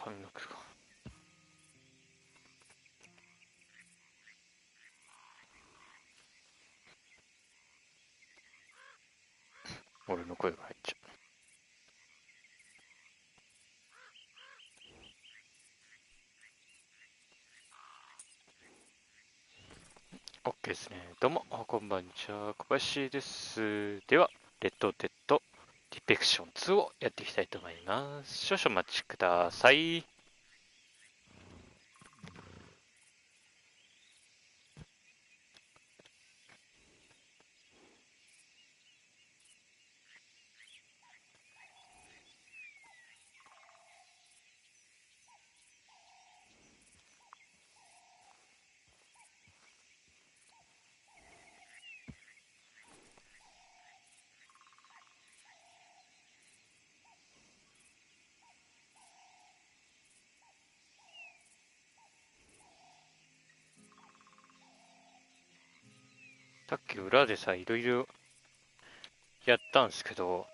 髪の毛が。俺の声が入っちゃう。OK ですね。どうも、こんばんにちは、小林です。では、レッドデッドディペクション2をやっていきたいと思います。少々お待ちください。さっき裏でさ、いろいろやったんですけど、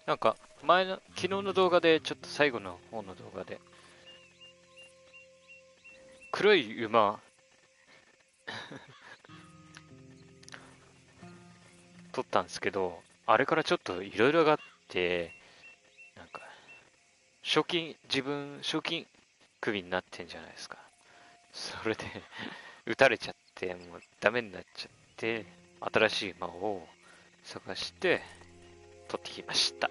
なんか昨日の動画で、ちょっと最後の方の動画で、黒い馬撮ったんですけど、あれからちょっといろいろがあって、なんか、自分、賞金首になってんじゃないですか。それで撃たれちゃって、もうダメになっちゃって、新しい馬を探して、取ってきました。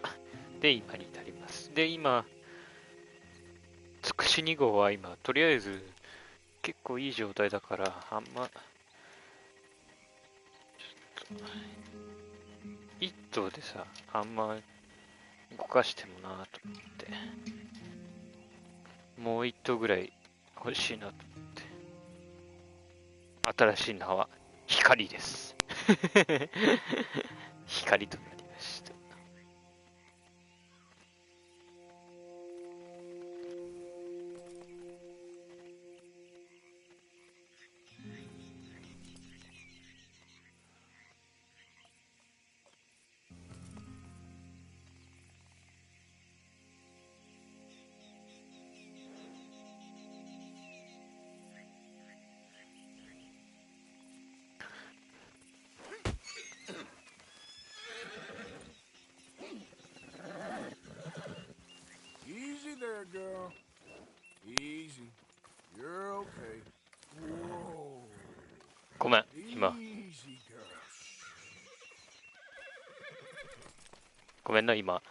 で、今に至ります。で、今、つくし2号は今、とりあえず、結構いい状態だから、あんま、一頭でさ、あんま動かしてもなと思って、もう一頭ぐらい欲しいなと思って、新しい名は光です。光となりました。Easy there, girl. Easy. You're okay. Whoa. ごめん、今、Easy, girl. ごめんな、今、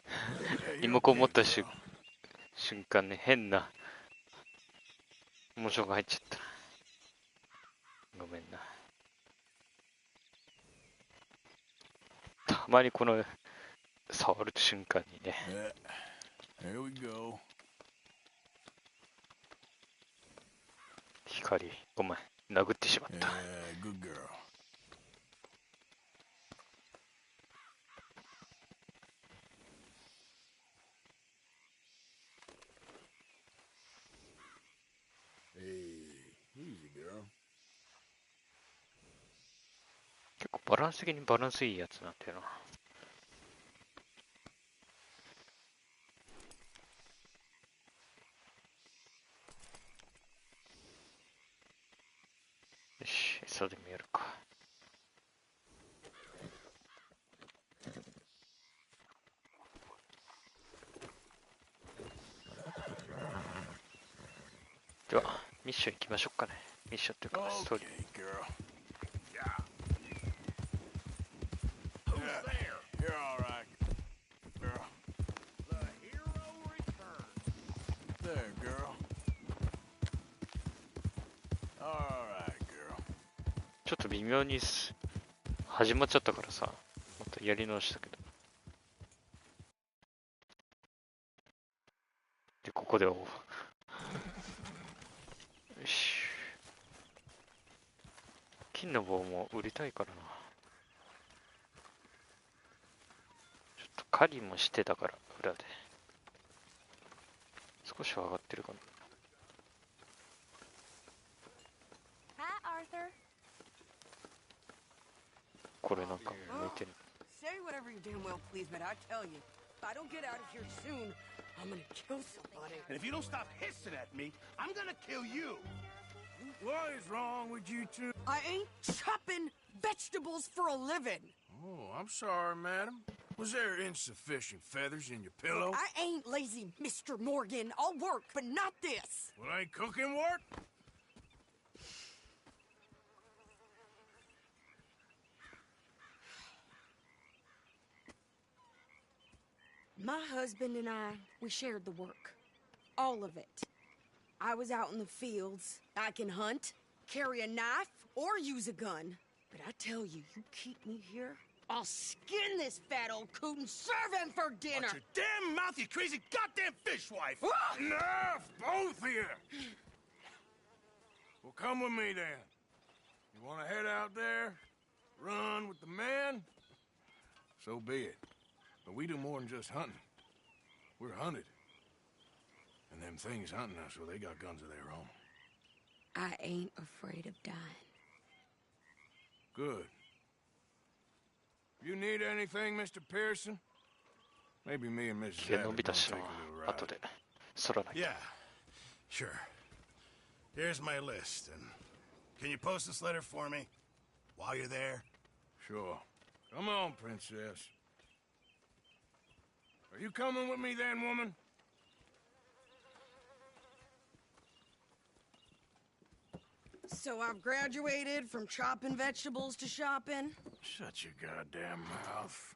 Yeah, リ you're モコン持 okay, った girl. 瞬間ね、変なモーションが入っちゃった。ごめんな。たまにこの、触る瞬間にね。Here we go. 光、ごめん、殴ってしまった。Yeah, good girl. Hey, easy, girl. 結構バランス的にバランスいいやつなんだよな。よし、餌でもやるか。では、ミッション行きましょうかね。ミッションというか、ストーリー。Okay, girl. Yeah. Who's there? You're all right, girl. The hero returns. There, girl. All right, girl. ちょっと微妙に始まっちゃったからさ、またやり直したけど。で、ここでよし。金の棒も売りたいからな。ちょっと狩りもしてたから、裏で。少しは上がってるかな。Hi, Arthur. これなんか向いてる。Say whatever you damn well please, but I tell you, If I don't get out of here soon, I'm gonna kill somebody. And if you don't stop hissing at me, I'm gonna kill you. What is wrong with you two? I ain't chopping vegetables for a living. Oh, I'm sorry, madam. Was there insufficient feathers in your pillow? I ain't lazy, Mr. Morgan. I'll work, but not this. Well, ain't cooking work? My husband and I, we shared the work. All of it. I was out in the fields. I can hunt, carry a knife, or use a gun. But I tell you, you keep me here, I'll skin this fat old coot and serve him for dinner. Watch your damn mouth, you crazy goddamn fishwife! Ah! Enough, both of you! Well, come with me then. You want to head out there, run with the men? So be it. But we do more than just hunting. We're hunted. And them things hunting us, well, they got guns of their own. I ain't afraid of dying. Good. You need anything, Mr. Pearson? Maybe me and Mrs. 気が伸 Abbott びた don't し take な a little ride. 後で剃らないと Yeah, sure. Here's my list, and can you post this letter for me while you're there? Sure. Come on, princess. Are you coming with me then, woman? So I've graduated from chopping vegetables to shopping. Shut your goddamn mouth.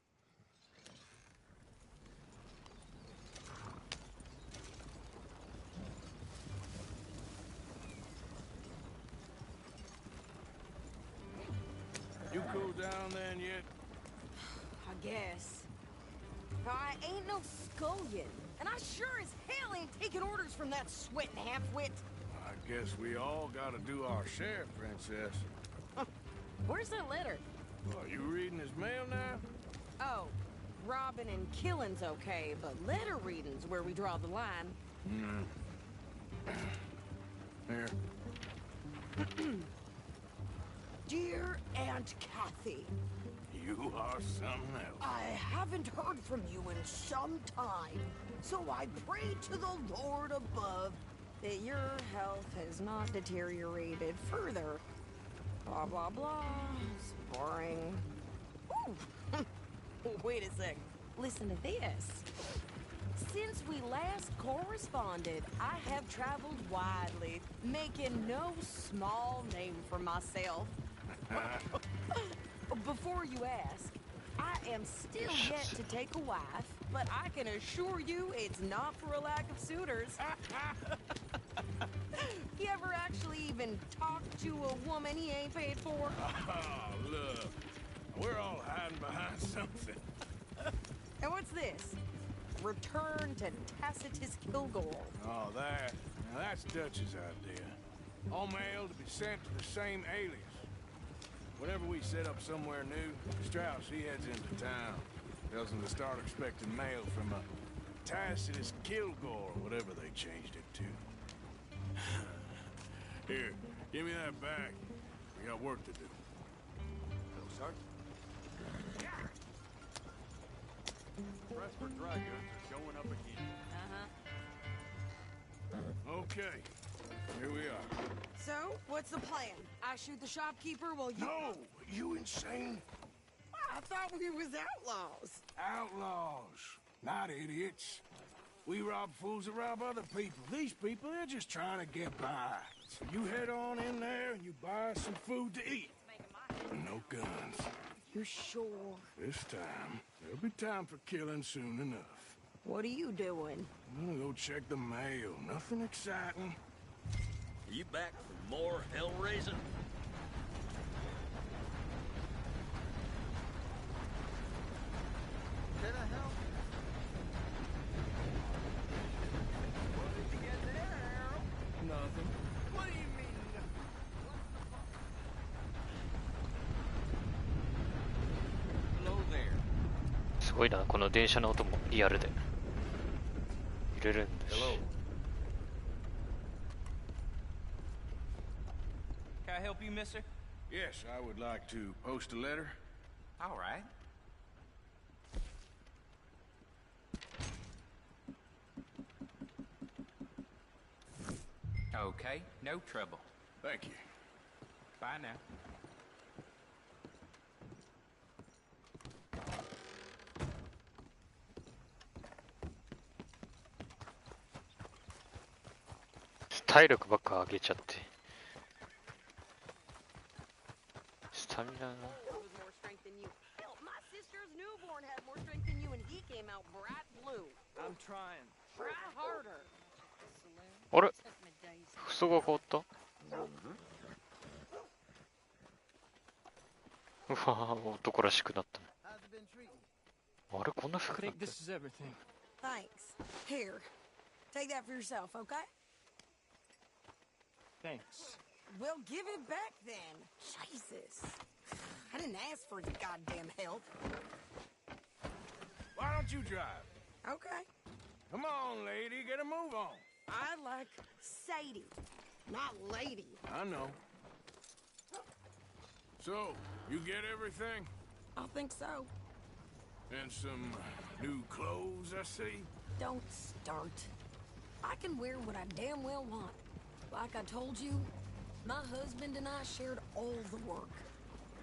You cool down then yet? I guess. I ain't no scullion, and I sure as hell ain't taking orders from that sweating half-wit. I guess we all gotta do our share, princess. Where's that letter? Are you reading his mail now? Oh, robbing and killing's okay, but letter reading's where we draw the line. Here. Dear Aunt Kathy, You are something else. I haven't heard from you in some time, so I pray to the Lord above that your health has not deteriorated further. Blah, blah, blah. It's boring. Ooh. Wait a sec. Listen to this. Since we last corresponded, I have traveled widely, making no small name for myself. Before you ask, I am still yet to take a wife, but I can assure you it's not for a lack of suitors. You ever actually even talk to a woman he ain't paid for? Oh, look. We're all hiding behind something. And what's this? Return to Tacitus Kilgore. Oh, that. Now, that's Dutch's idea. All mail to be sent to the same alias. Whenever we set up somewhere new, Strauss, he heads into town. Tells them to start expecting mail from a Tacitus Kilgore, or whatever they changed it to. Here, give me that back. We got work to do. Hello, Sergeant. Press for dry goods are showing up again. Okay, here we are. So, what's the plan? I shoot the shopkeeper while you... No, you insane I thought we was outlaws. outlaws, not idiots. We rob fools that rob other people. These people, they're just trying to get by. So you head on in there and you buy us some food to eat. No guns. You sure? This time, there'll be time for killing soon enough. What are you doing? I'm gonna go check the mail. Nothing exciting. Are you back for more hell raising? Can I help? What did you get there, Harold? Nothing. What do you mean? Hello there. すごいな、この電車の音もリアルで揺れるんだし。 Hello. Can I help you, mister? Yes, I would like to post a letter. All right. Okay, no trouble. Thank you. Bye now.体力ばっか上げちゃって。スタミナな。With more strength than you. Hell, my sister's newborn had more strength than you, and he came out bright blue. I'm trying. Try harder. あれ服装が変わった。うわぁ、男らしくなった。あれ、こんな服だった。 This is everything. Thanks. Here, take that for yourself, okay? Thanks. Well, give it back then. Jesus. I didn't ask for the goddamn help. Why don't you drive? Okay. Come on, lady, get a move on. I like Sadie, not lady. I know. So, you get everything? I think so. And some new clothes, I see? Don't start. I can wear what I damn well want. Like I told you, my husband and I shared all the work.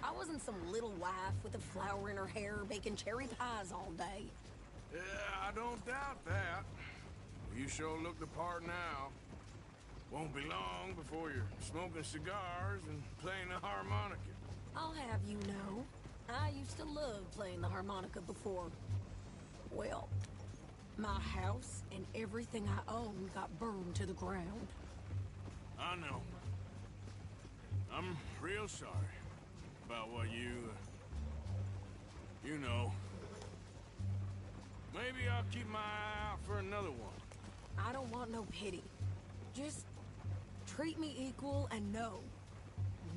I wasn't some little wife with a flower in her hair baking cherry pies all day. Yeah, I don't doubt that. You sure look the part now. Won't be long before you're smoking cigars and playing the harmonica. I'll have you know, I used to love playing the harmonica before. Well, my house and everything I own got burned to the ground. I know. I'm real sorry about what you know. Maybe I'll keep my eye out for another one. I don't want no pity. Just treat me equal and know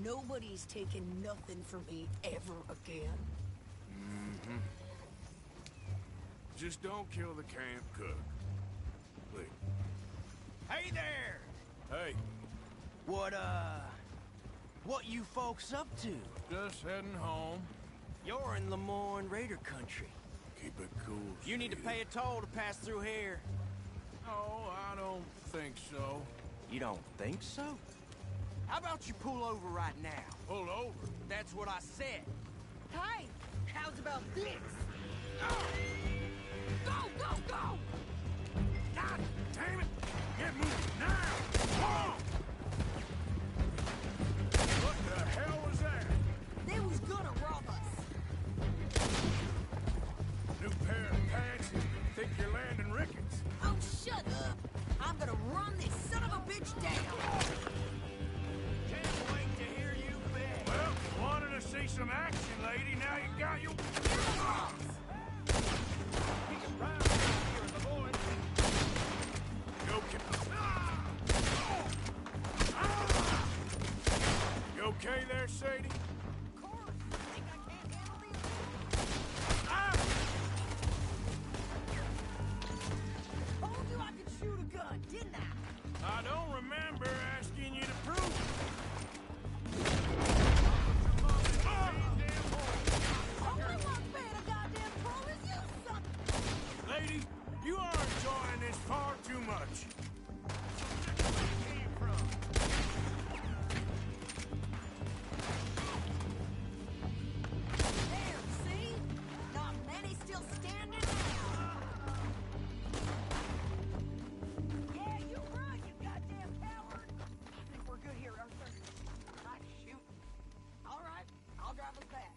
nobody's taking nothing from me ever again. Mm-hmm. Just don't kill the camp cook. Please. Hey there! Hey, What you folks up to? just heading home. You're in Lemoyne Raider country. Keep it cool. You need to pay a toll to pass through here. No, I don't think so. You don't think so? How about you pull over right now? Pull over. That's what I said. Hey, how's about this? Go, go, go! God damn it! Get moving now! Come on! What the hell was that? They was gonna rob us. New pair of pants? Think you're landing Ricketts? Oh, shut up. I'm gonna run this son of a bitch down. Can't wait to hear you beg. Well, wanted to see some action, lady. Now you got your... You okay there, Sadie? Of course. Think I can't handle these? Ah! Told you I could shoot a gun, didn't I? I don't remember asking you to prove it. All I want bad a goddamn pro is you, son. Lady, you are enjoying this far too much. There, see? Not many still standing now. Yeah, you run, you goddamn coward. I think we're good here, Arthur. Nice shoot. All right, I'll drive us back.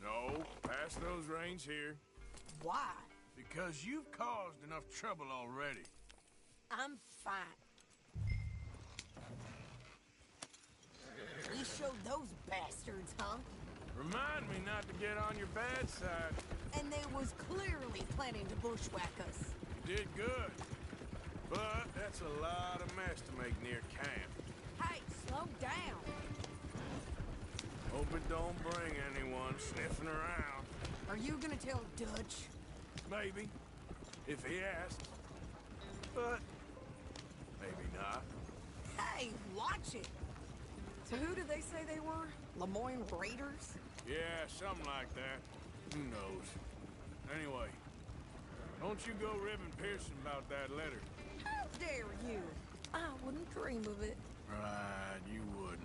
No, pass those reins here. Why? Because you've caused enough trouble already. I'm fine. We showed those bastards, huh? Remind me not to get on your bad side. And they was clearly planning to bushwhack us. You did good. But that's a lot of mess to make near camp. Hey, slow down. Hope it don't bring anyone sniffing around. Are you gonna tell Dutch? Maybe, if he asks. But maybe not. Hey, watch it. So who did they say they were? Lemoyne Raiders? Yeah, something like that. Who knows? Anyway, don't you go ribbing Pearson about that letter. How dare you? I wouldn't dream of it. Right, you wouldn't.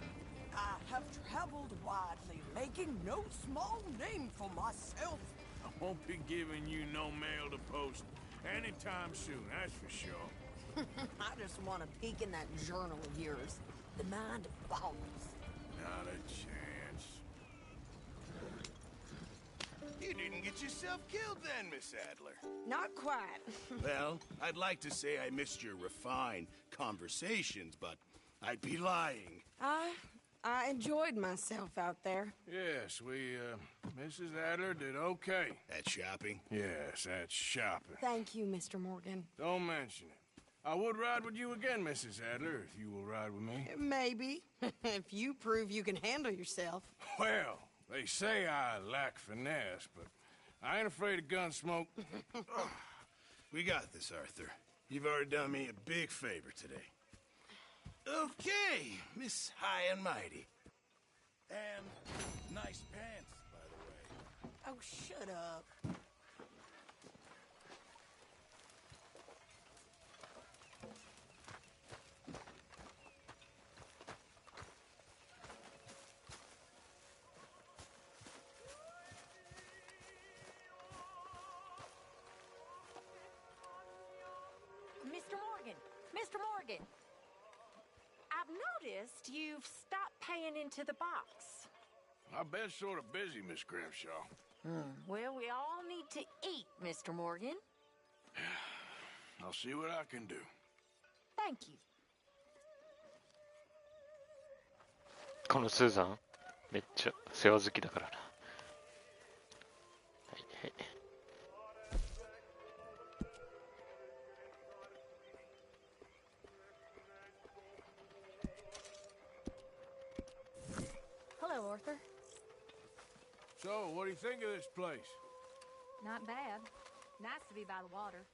I have traveled widely, making no small name for myself. I won't be giving you no mail to post anytime soon, that's for sure. I just want to peek in that journal of yours. The mind boggles. Not a chance. You didn't get yourself killed then, Miss Adler. Not quite. Well, I'd like to say I missed your refined conversations, but I'd be lying. I enjoyed myself out there. Yes, Mrs. Adler did okay. At shopping? Yes, that's shopping. Thank you, Mr. Morgan. Don't mention it. I would ride with you again, Mrs. Adler, if you will ride with me. Maybe. If you prove you can handle yourself. Well, they say I lack finesse, but I ain't afraid of gun smoke. We got this, Arthur. You've already done me a big favor today. Okay, Miss High and Mighty. And nice pants, by the way. Oh, shut up. Mr. Morgan! Mr. Morgan! I've noticed you've stopped paying into the box. I've been sort of busy, Miss Grimshaw. Well, we all need to eat, Mr. Morgan. I'll see what I can do. Thank you. このスーザン、めっちゃ世話好きだからな。はいはい。Hello, Arthur. So, what do you think of this place? Not bad. Nice to be by the water.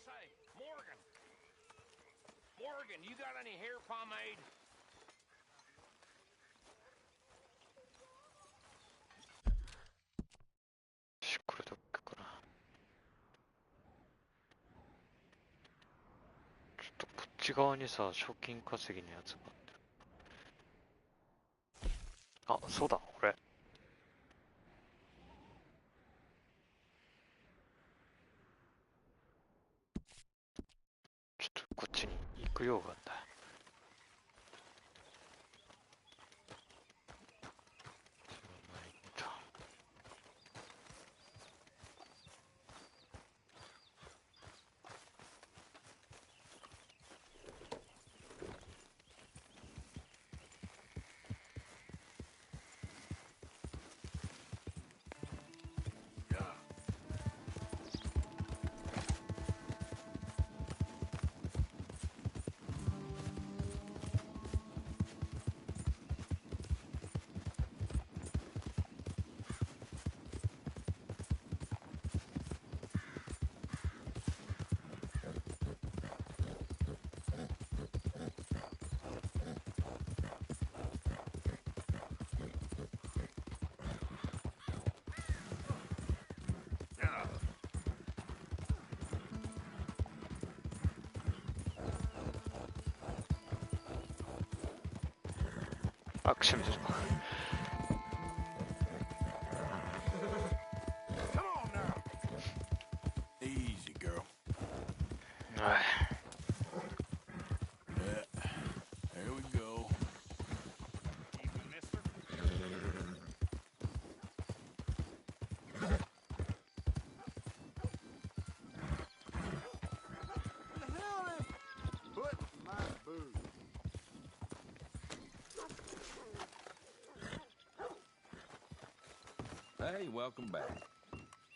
Say, Morgan. Morgan, you got any hair pomade?これどっかかな。ちょっとこっち側にさ、賞金稼ぎのやつがあってる。あ、そうだ、これ。ちょっとこっちに行く用があった。あ、くしゃみする。Come on now. Easy, girl. はい。Yeah. There we go. Evening, mister. The hell is... Put my booze. Hey, welcome back.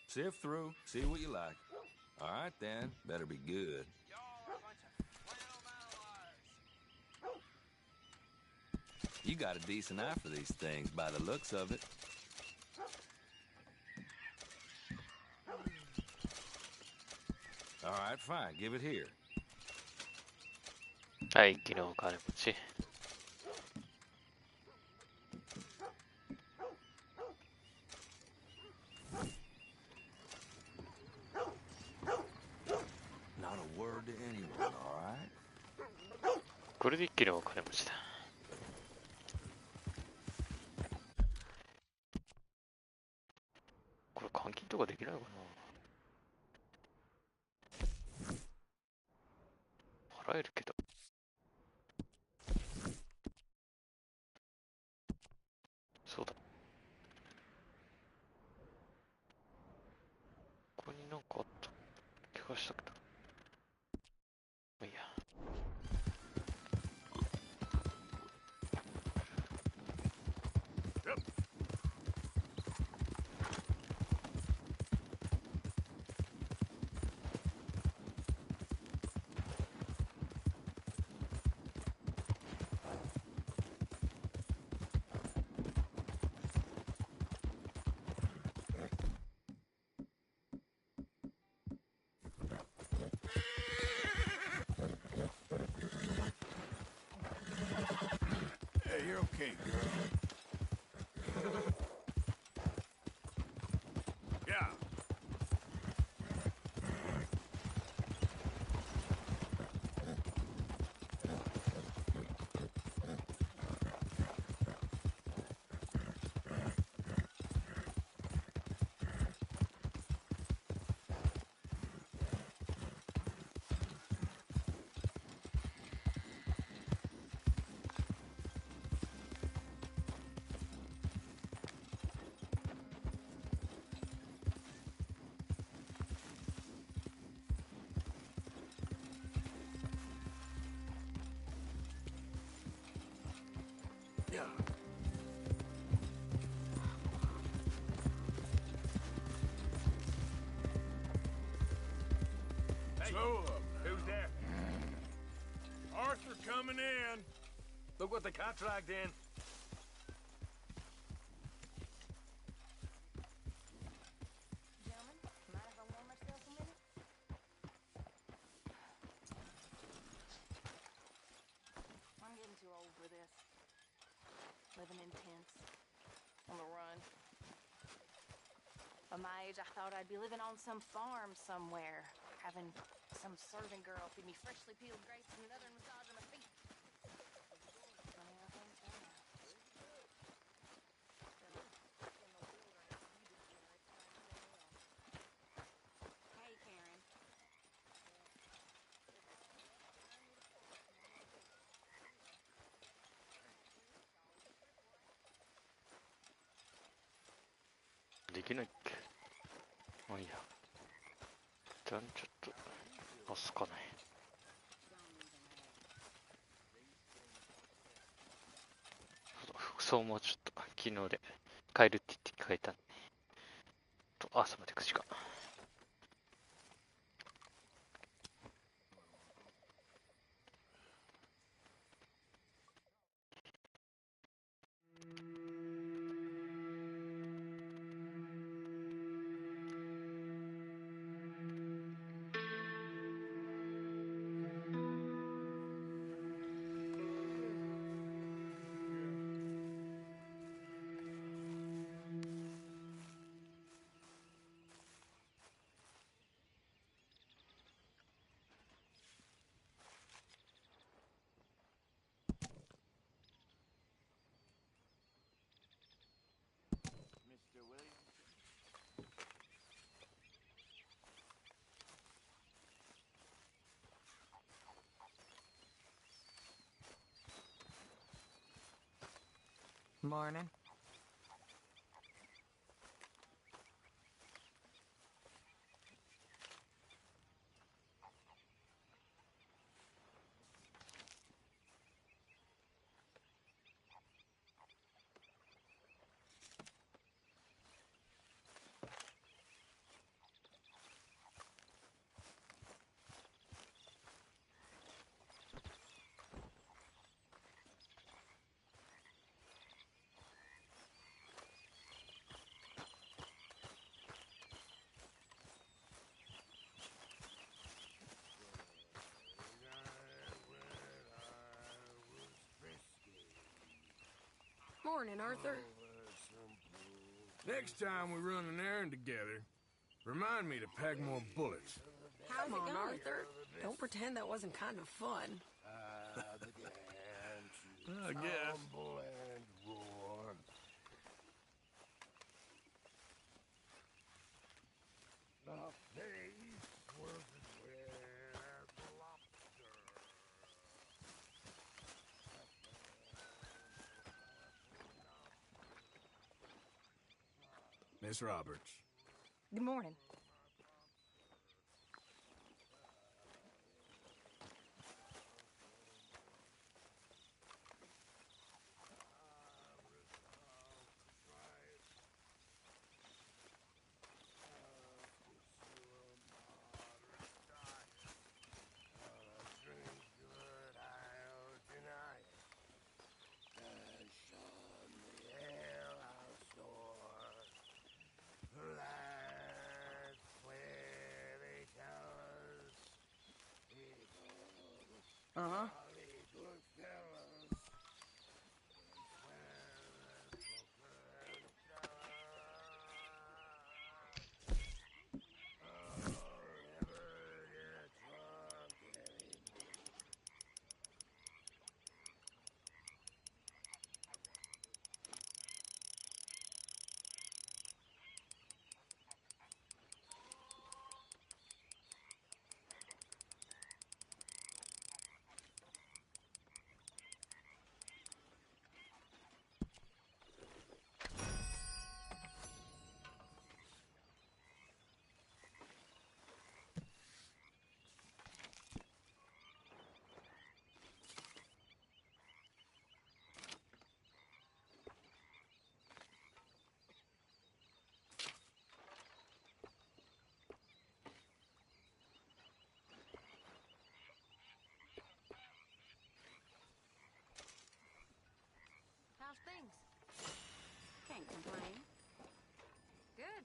Sift through, see what you like. All right, then. Better be good. Y'all You got a decent eye for these things by the looks of it. All right, fine. Give it here. はい、昨日お金持ち。Not a word to anyone, all right? これで一気にお金持ちだ。これ換金とかできないのかな。払えるけど。そうだ。ここになんかあった気がしたけど。まあいいや。Hey, you're okay, girl. Yeah. Yeah. Hey, Slow up. who's there? Arthur coming in. Look what the contract in. Gentlemen, mind if I warm myself a minute? I'm getting too old for this. Living in tents, on the run. At my age, I thought I'd be living on some farm somewhere, having some servant girl feed me freshly peeled grapes and another massage on my feet. Funny how things turn out. Hey, Karen.できないっけ。まあいいや。一旦ちょっと押すかね。そうだ、服装もちょっと昨日で帰るって言って変えたんで。と朝まで9時間。Mr. Williams? Morning. Morning, Arthur. Next time we run an errand together, remind me to pack more bullets. Come on, Arthur. Don't pretend that wasn't kind of fun. I guess. Miss Roberts. Good morning. Uh-huh. How's things? Can't complain. Good.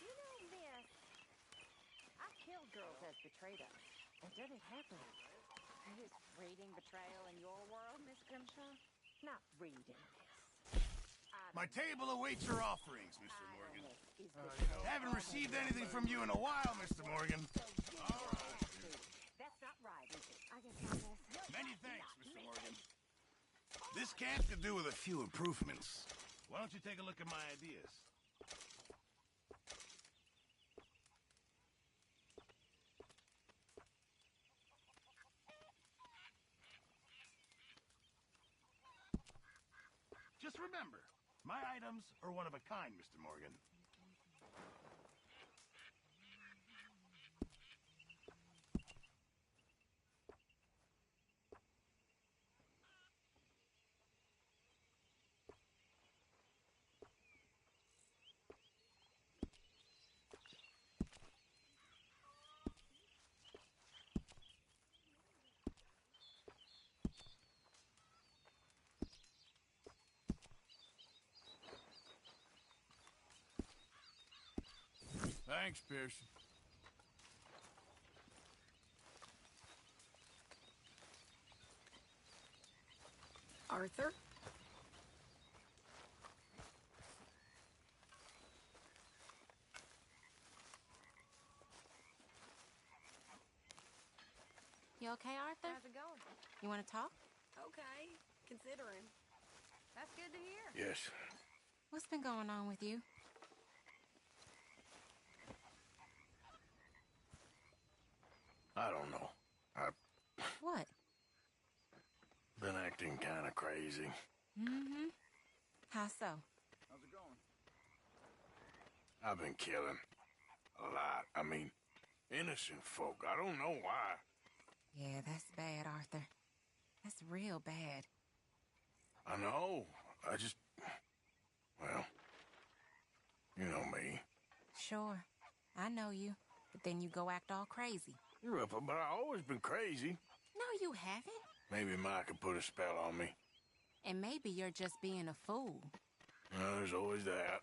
You know this. I've killed girls as betrayed us. And done it happily. Is reading betrayal in your world, Miss Grimshaw? Not reading this. My table awaits your offerings, Mr. Morgan. Is the Haven't received anything from you in a while, Mr. Morgan. That's not right, is it? I guess I guess. Many thanks, Mr. Morgan. This camp could do with a few improvements. Why don't you take a look at my ideas? Just remember, my items are one of a kind, Mr. Morgan. Thanks, Pearson. Arthur? okay, Arthur? How's it going? You want to talk? Okay, considering. That's good to hear. Yes. What's been going on with you? I don't know. I've What? been acting kind of crazy. Mm-hmm. How so? How's it going? I've been killing. A lot. I mean, innocent folk. I don't know why. Yeah, that's bad, Arthur. That's real bad. I know. I just... Well... You know me. Sure. I know you. But then you go act all crazy. You're up, but I've always been crazy. No, you haven't. Maybe Mike could put a spell on me. And maybe you're just being a fool. There's always that.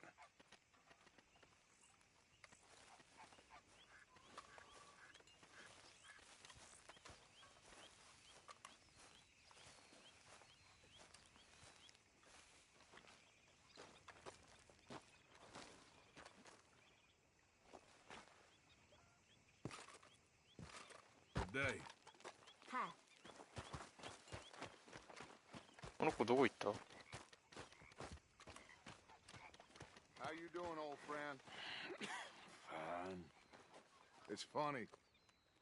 Good day. Hi. この子どこ行った？ How you doing, old friend? Fine. It's funny.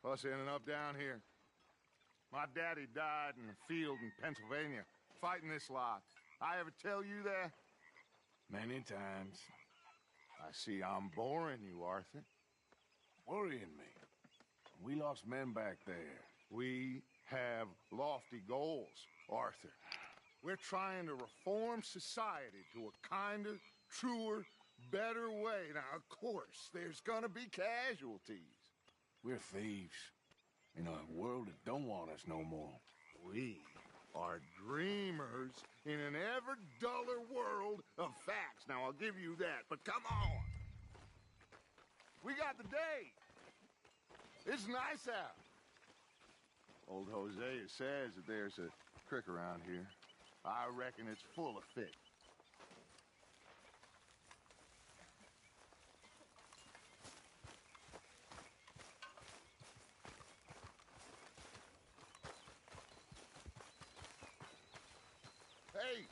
Us ending up down here. My daddy died in a field in Pennsylvania, fighting this lot. I ever tell you that? Many times. I see I'm boring you, Arthur. Worrying me. We lost men back there. We have lofty goals, Arthur. We're trying to reform society to a kinder, truer, better way. Now, of course, there's gonna be casualties. We're thieves. In a world that don't want us no more. We are dreamers in an ever duller world of facts. Now, I'll give you that, but come on. We got the day. It's nice out. Old Hosea says that there's a creek around here. I reckon it's full of fish. Hey,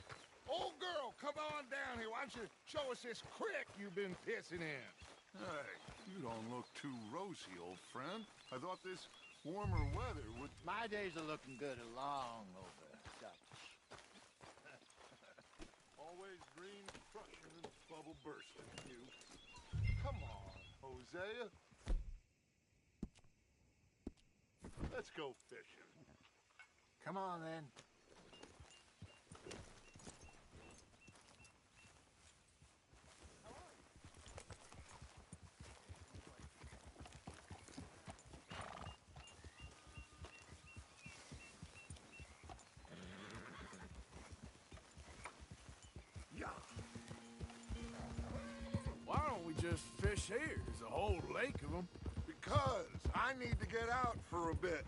old girl, come on down here. Why don't you show us this creek you've been pissing in? Hey, you don't look too rosy, old friend. I thought this warmer weather would... My days are looking good along over Dutch. Always green, crushing, and bubble bursting, you. Come on, Hosea. Let's go fishing. Come on, then. Why don't we just fish here? There's a whole lake of them. Because I need to get out for a bit.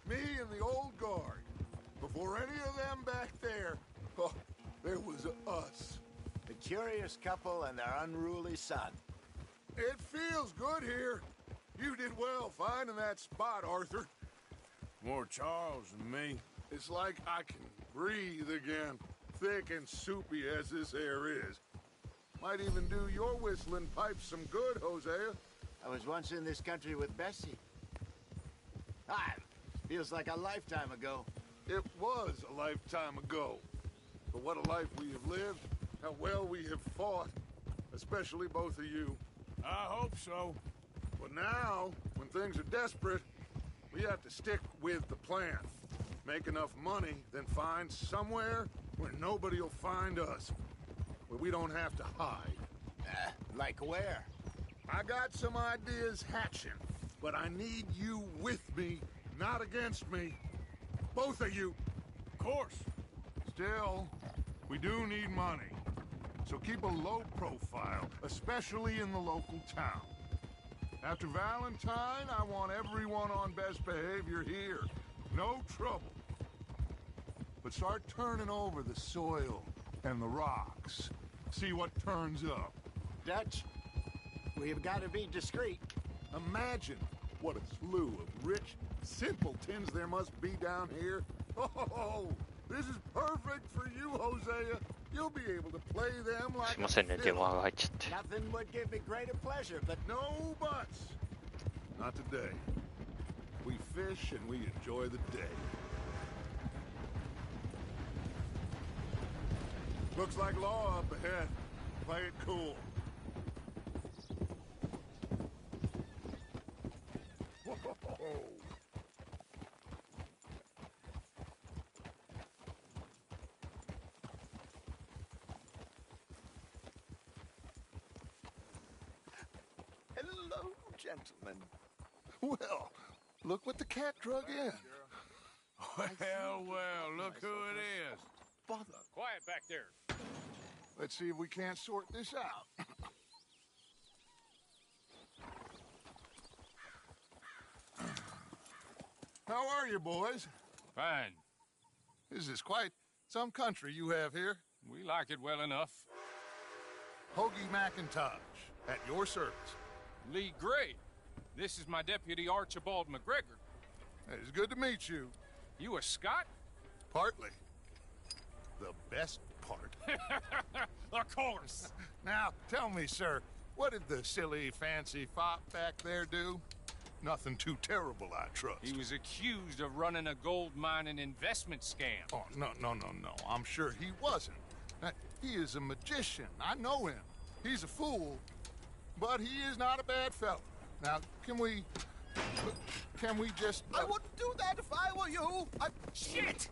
Me and the old guard. Before any of them back there, oh, there was us. The curious couple and their unruly son. It feels good here. You did well finding that spot, Arthur. More Charles than me. It's like I can breathe again, thick and soupy as this air is. Might even do your whistling pipes some good, Hosea. I was once in this country with Bessie. Feels like a lifetime ago. It was a lifetime ago. But what a life we have lived, how well we have fought, especially both of you. I hope so. But now, when things are desperate, we have to stick with the plan. Make enough money, then find somewhere where nobody will find us. Where we don't have to hide. Like where? I got some ideas hatching, but I need you with me, not against me. Both of you. Of course. Still, we do need money. So keep a low profile, especially in the local town. After Valentine, I want everyone on best behavior here. No trouble. But start turning over the soil and the rocks. See what turns up. Dutch, we've got to be discreet. Imagine what a slew of rich, simpletons there must be down here. Oh, this is perfect for you, Hosea. You'll be able to play them す like いませんね、電話が入っちゃって。 Nothing would give me greater pleasure, but no buts. Not today. We fish and we enjoy the day. Looks like law up ahead. Play it cool. Whoa. hello, gentlemen. Well, look what the cat drug in. Well, look who it is. Bother. Quiet back there. Let's see if we can't sort this out. How are you, boys? Fine. This is quite some country you have here. We like it well enough. Hoagie McIntosh, at your service. Lee Gray. This is my deputy Archibald McGregor. It's good to meet you. You a Scot? Partly. The best part. Of course. Now, tell me, sir, what did the silly, fancy fop back there do? Nothing too terrible, I trust. He was accused of running a gold mining investment scam. Oh, no. I'm sure he wasn't. He is a magician. I know him. He's a fool, but he is not a bad fellow. Now, can we just... I wouldn't do that if I were you. Shit!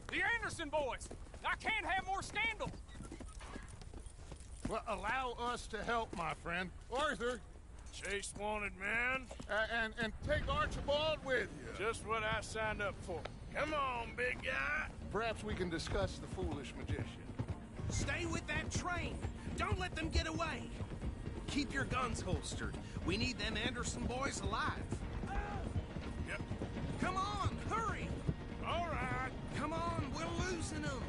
The Anderson boys! I can't have more scandal! Well, allow us to help, my friend. Arthur, Chase wanted man. and take Archibald with you. Just what I signed up for. Come on, big guy. Perhaps we can discuss the foolish magician. Stay with that train. Don't let them get away. Keep your guns holstered. We need them Anderson boys alive. Yep. Come on, hurry. All right. Come on, we're losing them.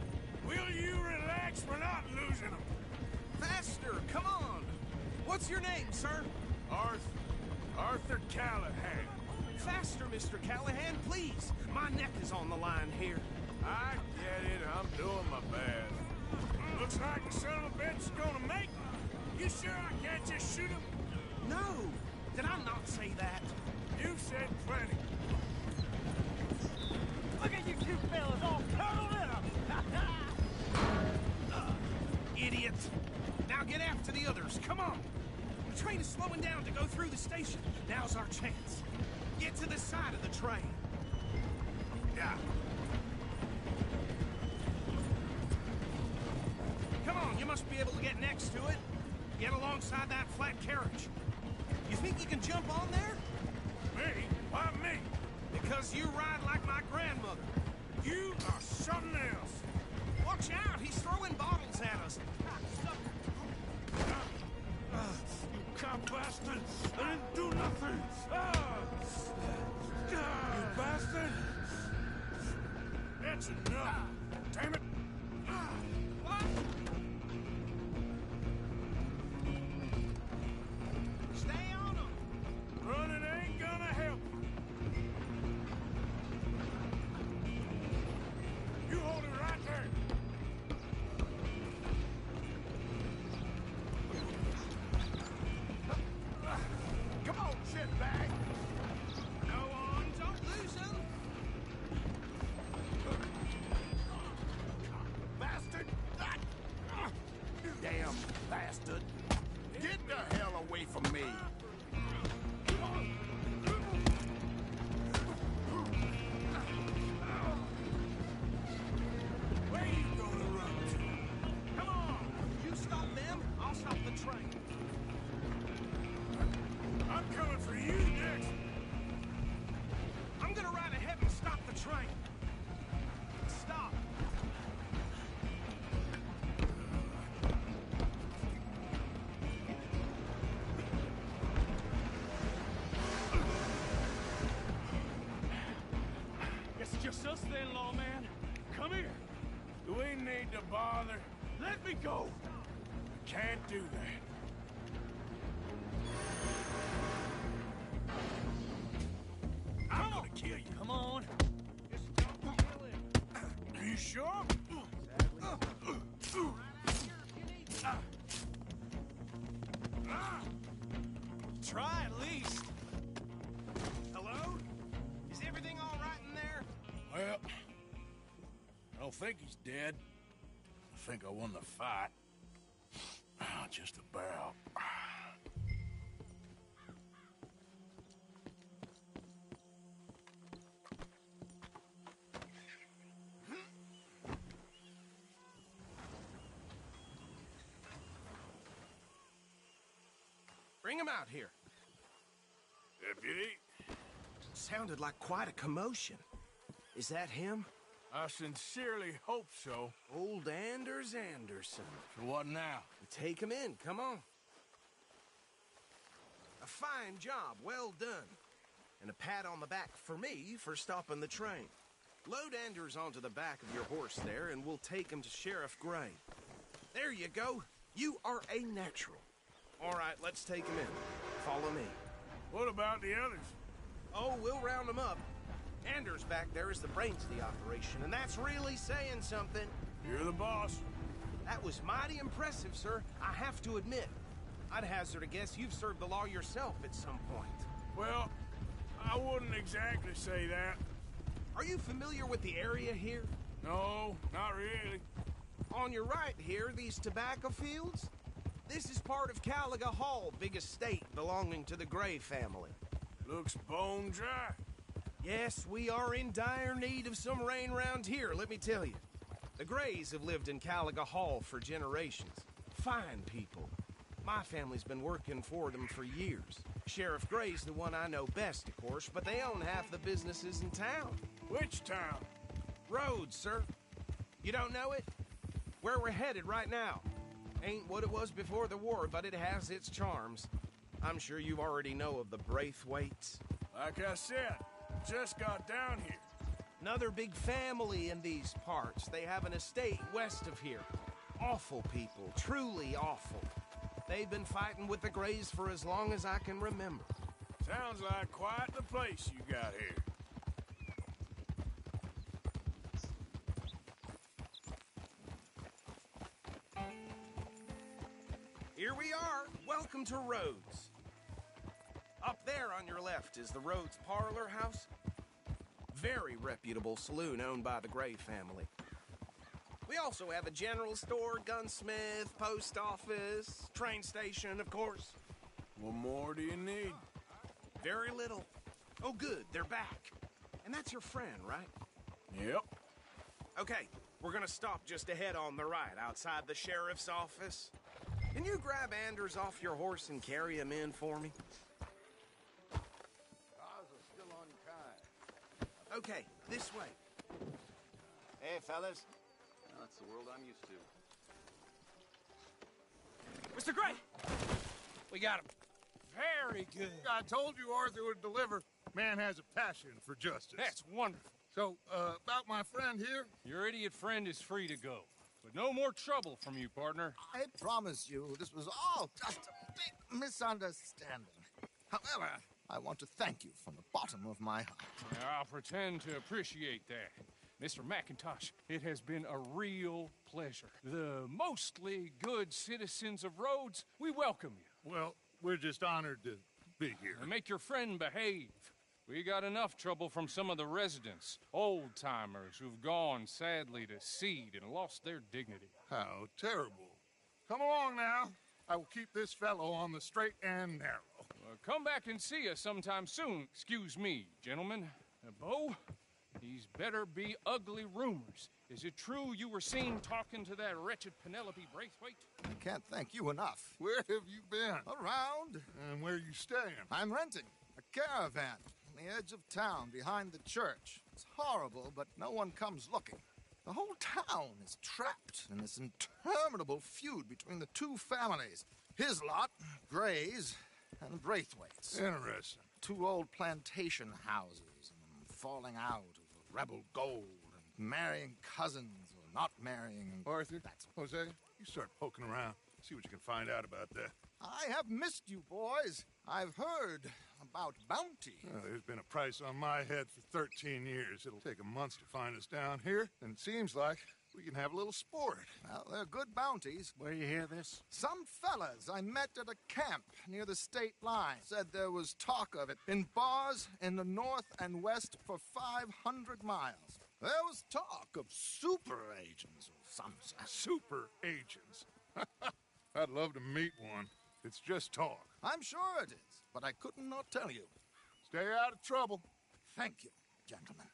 Will you relax? We're not losing them. Faster, come on. What's your name, sir? Arthur Callahan. Faster, Mr. Callahan, please. My neck is on the line here. I get it. I'm doing my best. Looks like the son of a bitch is gonna make me. You sure I can't just shoot him? No. Did I not say that? You said plenty. Look at you two fellas all cuddled in them! Idiot. Now get after the others. Come on. The train is slowing down to go through the station. Now's our chance. Get to the side of the train. Yeah. Come on, you must be able to get next to it. Get alongside that flat carriage. You think you can jump on there? Me? Why me? Because you ride like my grandmother. You are something else. Watch out, he's throwing bottles at us. You cop bastard! I didn't do nothing! You bastard! That's enough! Damn it! What? Stay on him! Running ain't gonna help. You hold it right there. Come on, shitbag! Go on, don't lose him! Bastard! You damn bastard. Get the hell away from me. Where you gonna run to? Come on! You stop them, I'll stop the train. I'm coming for you next. I'm gonna ride ahead and stop the train. Stop. It's just us then, lawman. Come here. Do we need to bother? Let me go. Can't do that. I'm gonna kill you. You sure? Try at least. Hello? Is everything all right in there? Well, I don't think he's dead. I think I won the fight. Just about. Bring him out here. Deputy? Sounded like quite a commotion. Is that him? I sincerely hope so. Old Anders Anderson. So what now? Take him in, come on. A fine job, well done. And a pat on the back for me for stopping the train. Load Anders onto the back of your horse there, and we'll take him to Sheriff Gray. There you go. You are a natural. All right, let's take him in. Follow me. What about the others? Oh, we'll round them up. Anders back there is the brains of the operation, and that's really saying something. You're the boss. That was mighty impressive, sir. I have to admit. I'd hazard a guess you've served the law yourself at some point. Well, I wouldn't exactly say that. Are you familiar with the area here? No, not really. On your right here, these tobacco fields? This is part of Caliga Hall, big estate belonging to the Gray family. Looks bone dry. Yes, we are in dire need of some rain round here, let me tell you. The Grays have lived in Caliga Hall for generations. Fine people. My family's been working for them for years. Sheriff Gray's the one I know best, of course, but they own half the businesses in town. Which town? Rhodes, sir. You don't know it? Where we're headed right now. Ain't what it was before the war, but it has its charms. I'm sure you already know of the Braithwaites. Like I said, just got down here. Another big family in these parts. They have an estate west of here. Awful people, truly awful. They've been fighting with the Grays for as long as I can remember. Sounds like quite the place you got here. Here we are. Welcome to Rhodes. Up there on your left is the Rhodes Parlor House. Very reputable saloon owned by the Gray family. We also have a general store, gunsmith, post office, train station, of course. What more do you need? Very little. Oh, good, they're back. And that's your friend, right? Yep. Okay, we're gonna stop just ahead on the right, outside the sheriff's office. Can you grab Anders off your horse and carry him in for me? Cars are still unkind. Okay, this way. Hey, fellas. That's the world I'm used to. Mr. Gray! We got him. Very good. I told you Arthur would deliver. Man has a passion for justice. That's wonderful. So, about my friend here? Your idiot friend is free to go. But no more trouble from you, partner. I promise you, this was all just a big misunderstanding. However, I want to thank you from the bottom of my heart. I'll pretend to appreciate that. Mr. McIntosh, it has been a real pleasure. The mostly good citizens of Rhodes, we welcome you. Well, we're just honored to be here. And make your friend behave. We got enough trouble from some of the residents, old-timers who've gone, sadly, to seed and lost their dignity. How terrible. Come along now. I will keep this fellow on the straight and narrow. Come back and see us sometime soon. Excuse me, gentlemen. Bo, these better be ugly rumors. Is it true you were seen talking to that wretched Penelope Braithwaite? I can't thank you enough. Where have you been? Around. And where are you staying? I'm renting a caravan on the edge of town behind the church. It's horrible, but no one comes looking. The whole town is trapped in this interminable feud between the two families. His lot, Gray's, and Braithwaite's. Interesting. Two old plantation houses, and falling out over rebel gold, and marrying cousins or not marrying. And Arthur, Jose, you start poking around. See what you can find out about that. I have missed you, boys. I've heard about bounty. Well, there's been a price on my head for 13 years. It'll take a month to find us down here, and it seems like we can have a little sport. Well, they're good bounties. Where you hear this? Some fellas I met at a camp near the state line said there was talk of it in bars in the north and west for 500 miles. There was talk of super agents or something. Super agents. I'd love to meet one. It's just talk. I'm sure it is, but I couldn't not tell you. Stay out of trouble. Thank you, gentlemen.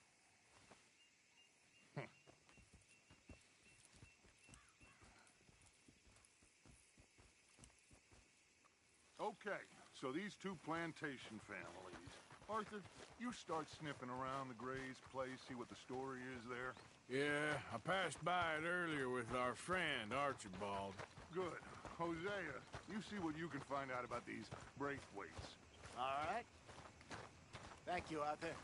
Okay, so these two plantation families. Arthur, you start sniffing around the Gray's place, see what the story is there. Yeah, I passed by it earlier with our friend, Archibald. Good. Hosea, you see what you can find out about these Braithwaites. All right. Thank you, Arthur.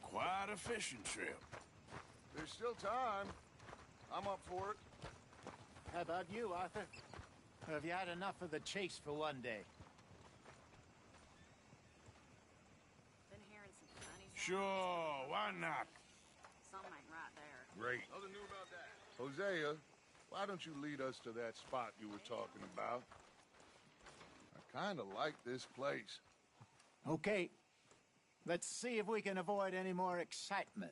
Quite a fishing trip. There's still time. I'm up for it. How about you, Arthur? Or have you had enough of the chase for one day? Been hearing some funny sounds. Sure, why not? Something right there. Great. Nothing new about that. Hosea, why don't you lead us to that spot you were talking about? I kind of like this place. Okay. Let's see if we can avoid any more excitement.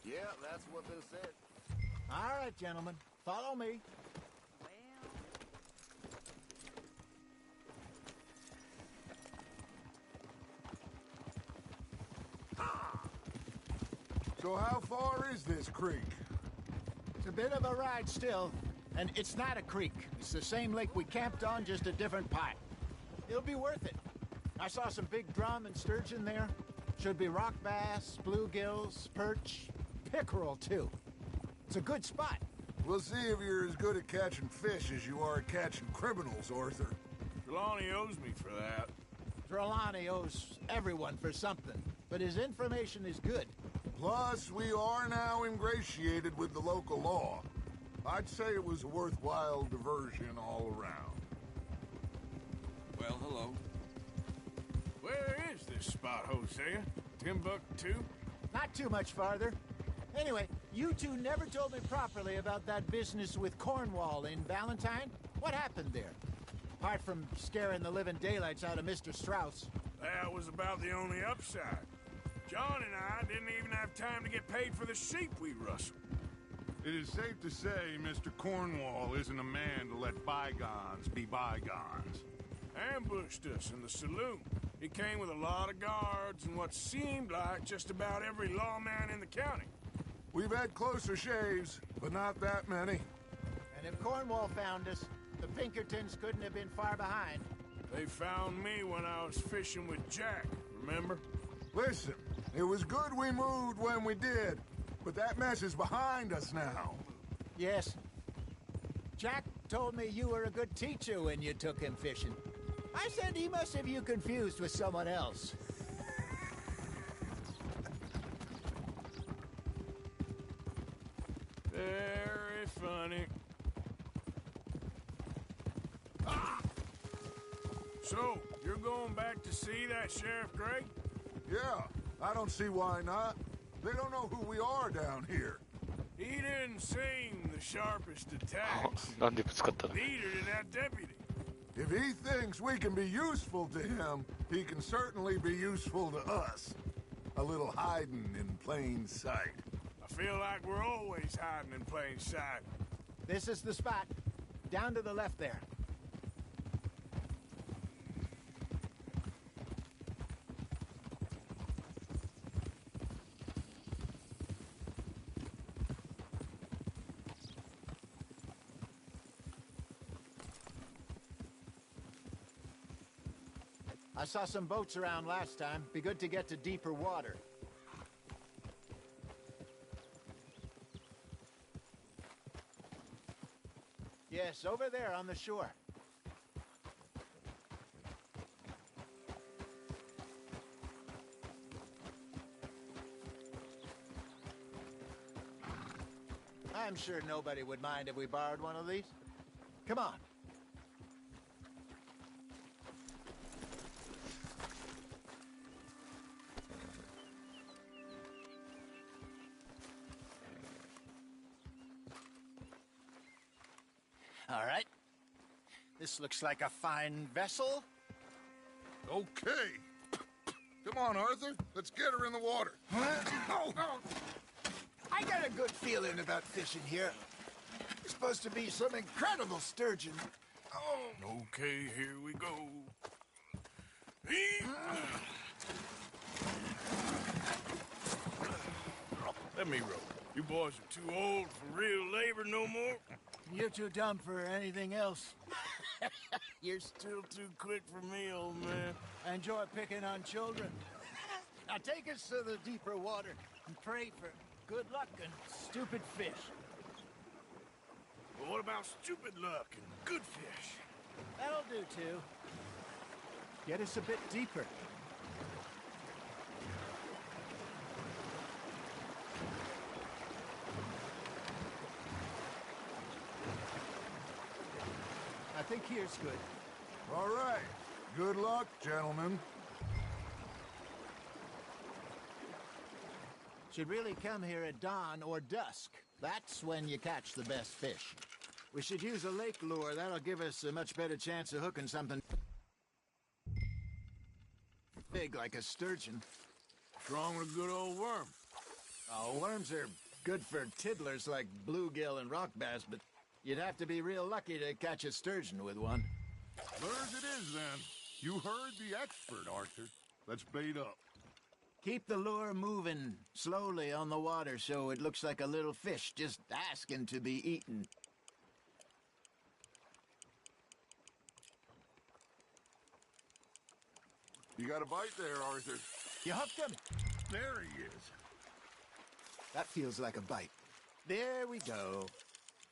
Yeah, that's what they said. All right, gentlemen. Follow me. So how far is this creek? It's a bit of a ride still, and it's not a creek. It's the same lake we camped on, just a different part. It'll be worth it. I saw some big drum and sturgeon there. Should be rock bass, bluegills, perch, pickerel, too. It's a good spot. We'll see if you're as good at catching fish as you are at catching criminals, Arthur. Trelawney owes me for that. Trelawney owes everyone for something, but his information is good. Plus, we are now ingratiated with the local law. I'd say it was a worthwhile diversion all around. Well, hello. Where is this spot, Hosea? Timbuktu? Not too much farther. Anyway, you two never told me properly about that business with Cornwall in Valentine. What happened there? Apart from scaring the living daylights out of Mr. Strauss. That was about the only upside. John and I didn't even have time to get paid for the sheep we rustled. It is safe to say Mr. Cornwall isn't a man to let bygones be bygones. Ambushed us in the saloon. He came with a lot of guards and what seemed like just about every lawman in the county. We've had closer shaves, but not that many. And if Cornwall found us, the Pinkertons couldn't have been far behind. They found me when I was fishing with Jack, remember? Listen, it was good we moved when we did, but that mess is behind us now. Yes. Jack told me you were a good teacher when you took him fishing. I said he must have you confused with someone else. Very funny. Ah! So, you're going back to see that Sheriff Gray? Yeah, I don't see why not. They don't know who we are down here. He didn't seem the sharpest attacks. なんでぶつかったの？ Neither did that deputy. If he thinks we can be useful to him, he can certainly be useful to us. A little hiding in plain sight. I feel like we're always hiding in plain sight. This is the spot. Down to the left there. I saw some boats around last time. Be good to get to deeper water. Yes, over there on the shore. I'm sure nobody would mind if we borrowed one of these. Come on. All right. This looks like a fine vessel. Okay. Come on, Arthur. Let's get her in the water. I got a good feeling about fishing here. It's supposed to be some incredible sturgeon. Okay, here we go. Let me row. You boys are too old for real labor no more. You're too dumb for anything else. You're still too quick for me, old man. I enjoy picking on children. Now take us to the deeper water and pray for good luck and stupid fish. But what about stupid luck and good fish? That'll do, too. Get us a bit deeper. I think here's good. All right. Good luck, gentlemen. Should really come here at dawn or dusk. That's when you catch the best fish. We should use a lake lure. That'll give us a much better chance of hooking something big like a sturgeon. What's wrong with a good old worm? Oh, worms are good for tiddlers like bluegill and rock bass, but you'd have to be real lucky to catch a sturgeon with one. Lures it is, then. You heard the expert, Arthur. Let's bait up. Keep the lure moving slowly on the water so it looks like a little fish just asking to be eaten. You got a bite there, Arthur. You hooked him. There he is. That feels like a bite. There we go.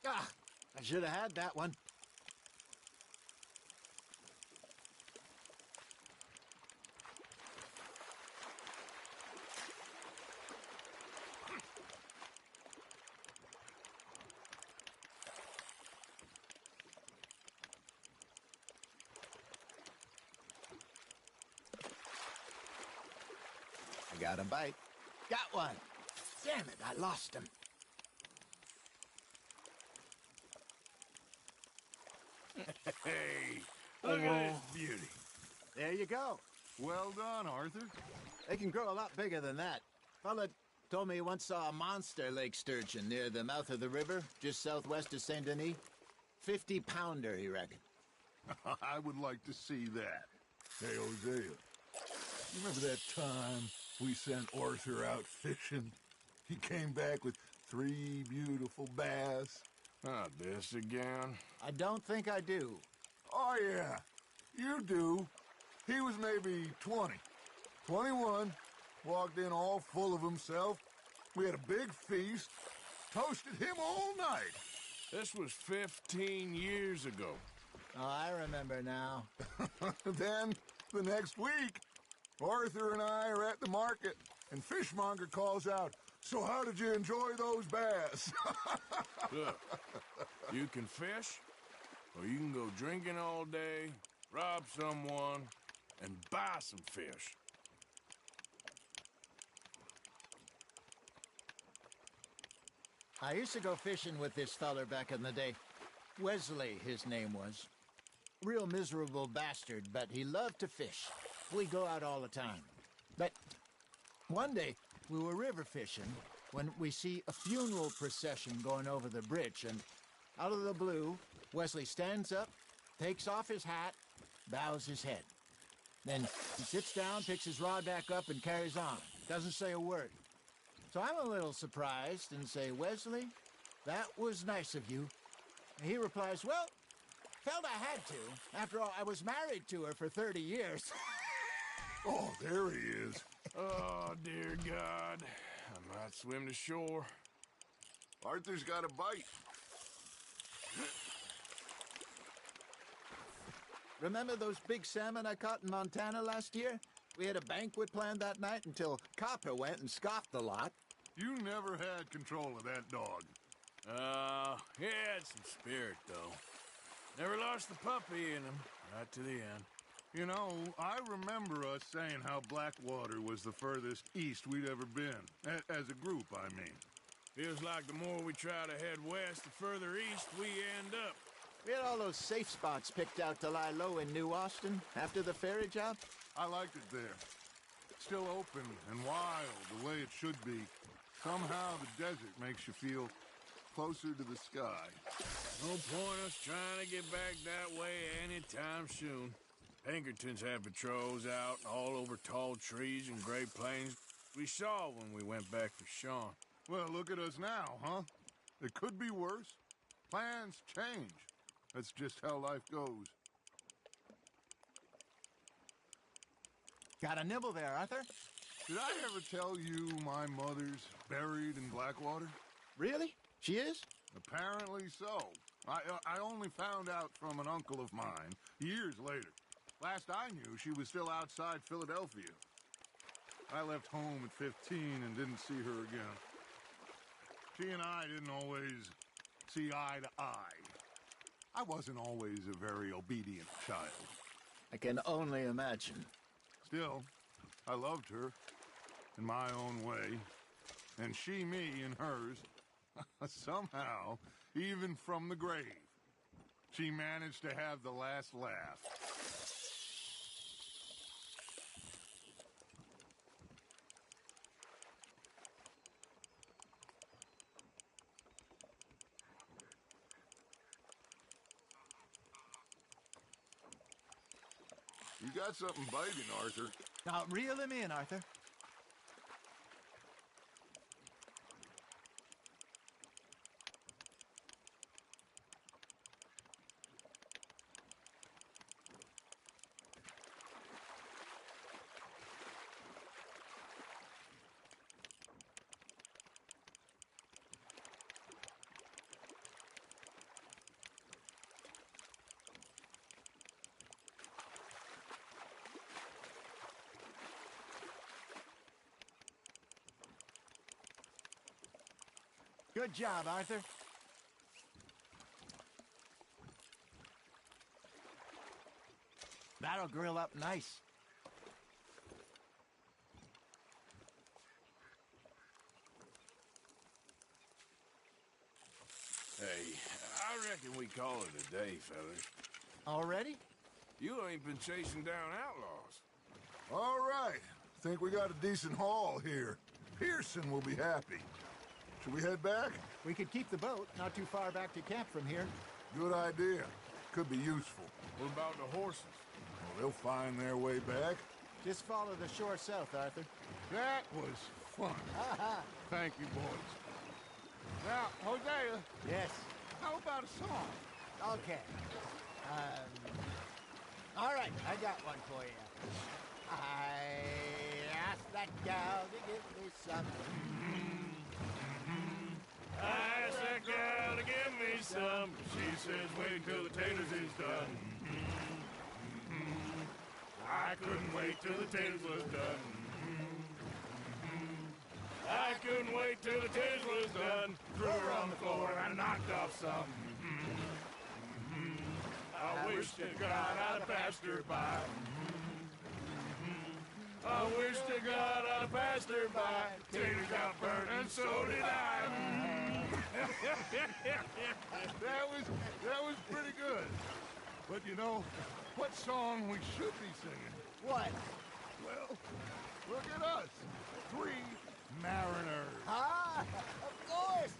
Ah, I should have had that one. I got a bite. Got one. Damn it, I lost him. Hey, look at this beauty. There you go. Well done, Arthur. They can grow a lot bigger than that. Fella told me he once saw a monster lake sturgeon near the mouth of the river, just southwest of Saint Denis. 50-pounder, he reckoned. I would like to see that. Hey, Hosea, you remember that time we sent Arthur out fishing? He came back with 3 beautiful bass. Not this again. I don't think I do. Oh, yeah, you do. He was maybe 20, 21, walked in all full of himself. We had a big feast, toasted him all night. This was 15 years ago. Oh, I remember now. Then, the next week, Arthur and I are at the market, and Fishmonger calls out, "So how did you enjoy those bass?" Look, you can fish, or you can go drinking all day, rob someone, and buy some fish. I used to go fishing with this feller back in the day. Wesley, his name was. Real miserable bastard, but he loved to fish. We'd go out all the time. But one day, we were river fishing when we see a funeral procession going over the bridge, and out of the blue, Wesley stands up, takes off his hat, bows his head. Then he sits down, picks his rod back up, and carries on. Doesn't say a word. So I'm a little surprised and say, "Wesley, that was nice of you." And he replies, "Well, felt I had to. After all, I was married to her for 30 years. Oh, there he is. Oh, dear God. I might swim to shore. Arthur's got a bite. Remember those big salmon I caught in Montana last year? We had a banquet planned that night until Copper went and scoffed the lot. You never had control of that dog. He had some spirit, though. Never lost the puppy in him, right to the end. You know, I remember us saying how Blackwater was the furthest east we'd ever been. As a group, I mean. Feels like the more we try to head west, the further east we end up. We had all those safe spots picked out to lie low in New Austin after the ferry job. I liked it there. Still open and wild, the way it should be. Somehow the desert makes you feel closer to the sky. No point us trying to get back that way anytime soon. Pinkertons have patrols out all over tall trees and Great Plains. We saw when we went back for Sean. Well, look at us now, huh? It could be worse. Plans change. That's just how life goes. Got a nibble there, Arthur? Did I ever tell you my mother's buried in Blackwater? Really? She is? Apparently so. I only found out from an uncle of mine years later. Last I knew, she was still outside Philadelphia. I left home at 15 and didn't see her again. She and I didn't always see eye to eye. I wasn't always a very obedient child. I can only imagine. Still, I loved her in my own way, and she me in hers. Somehow, even from the grave, she managed to have the last laugh. You got something biting, Arthur. Now, reel him in, Arthur. Good job, Arthur. That'll grill up nice. Hey, I reckon we call it a day, fellas. Already? You ain't been chasing down outlaws. All right. Think we got a decent haul here. Pearson will be happy. Should we head back? We could keep the boat not too far back to camp from here. Good idea. Could be useful. What about the horses? Well, they'll find their way back. Just follow the shore south, Arthur. That was fun. Thank you, boys. Now, Hosea. Yes. How about a song? Okay. All right, I got one for you. I asked that gal to give me something. I asked that gal to give me some. She says, wait till the taters is done. I couldn't wait till the taters was done. I couldn't wait till the taters was done. Threw her on the floor and I knocked off some. I wish to God I'd have passed her by. I wish to God I'd have passed her by. Taters got burned and so did I. that was pretty good. But you know, what song we should be singing? What? Well, look at us. 3 mariners. Ah, of course.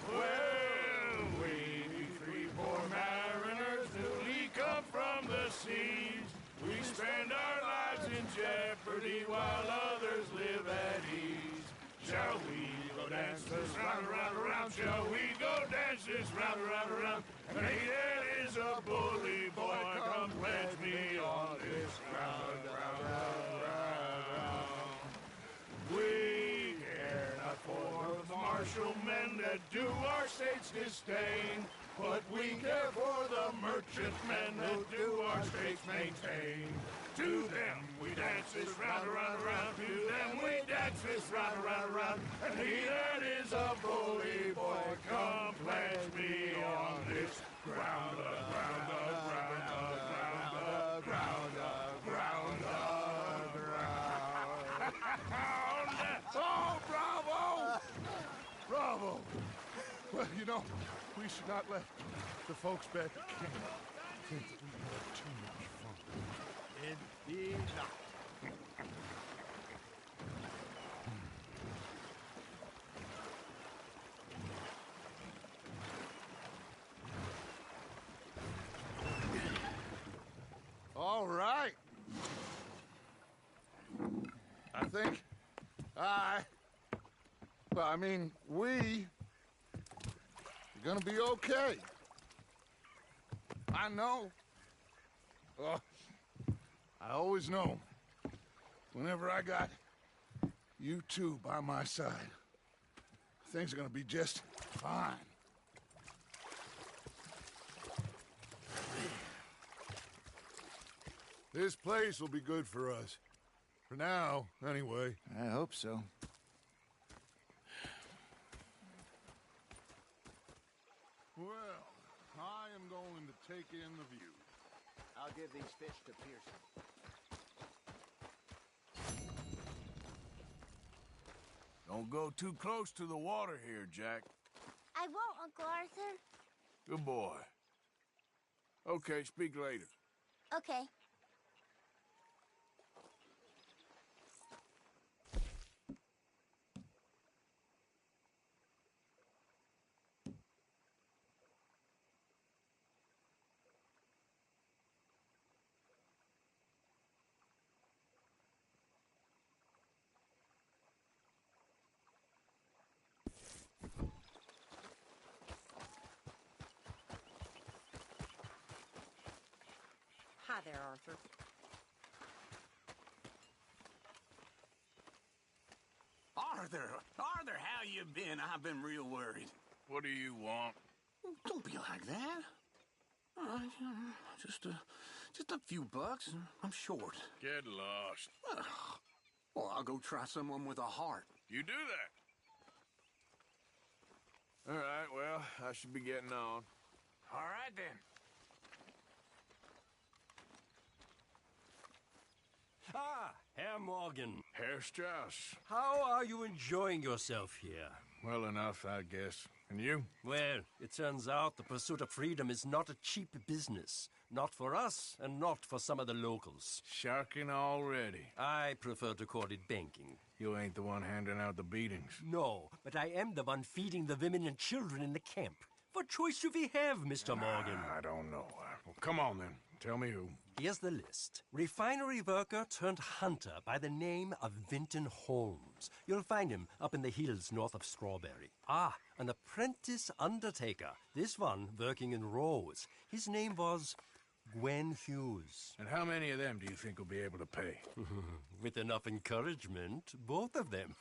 Well, we 3 poor mariners newly come from the seas. We spend our lives in jeopardy while others live at ease. Shall we go dance this round, around, around? Shall we go dance this round, around, around? And he that is a bully boy, come pledge me on this ground, round, round, round, round. We care not for the martial men that do our state's disdain, but we care for the merchant men that do our states maintain. To them we dance this round, around, around. To them we dance this round, around, around. And he that is a bully boy, come pledge me on You know, we should not let the folks back at camp think that we had too much fun. Indeed not. All right. I think I mean, we are gonna be okay. I know. I always know. Whenever I got you two by my side, things are gonna be just fine. This place will be good for us. For now, anyway. I hope so. Well, I am going to take in the view. I'll give these fish to Pearson. Don't go too close to the water here, Jack. I won't, Uncle Arthur. Good boy. Okay, speak later. Okay. Hi there, Arthur. Arthur, how you been? I've been real worried. What do you want? Don't be like that. All right, just a few bucks. I'm short. Get lost. Well, I'll go try someone with a heart. You do that. All right, well, I should be getting on. All right, then. Ah, Herr Morgan. Herr Strauss. How are you enjoying yourself here? Well enough, I guess. And you? Well, it turns out the pursuit of freedom is not a cheap business. Not for us, and not for some of the locals. Sharking already. I prefer to call it banking. You ain't the one handing out the beatings. No, but I am the one feeding the women and children in the camp. What choice do we have, Mr. Morgan? I don't know. Well, come on, then. Tell me who. Here's the list. Refinery worker turned hunter by the name of Vinton Holmes. You'll find him up in the hills north of Strawberry. Ah, an apprentice undertaker. This one working in Rose. His name was Gwen Hughes. And how many of them do you think will be able to pay? With enough encouragement, both of them.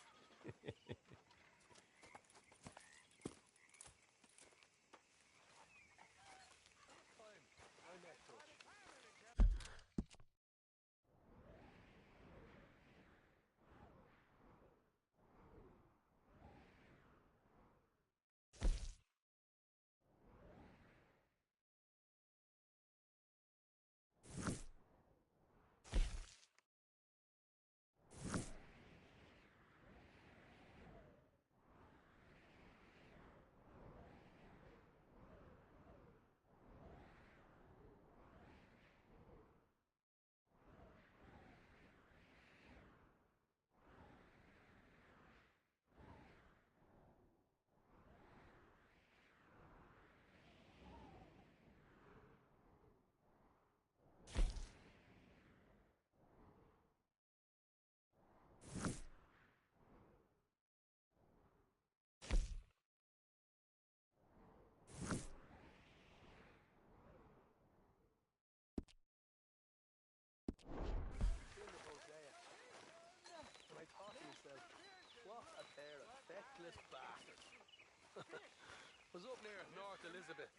Was up near North Elizabeth.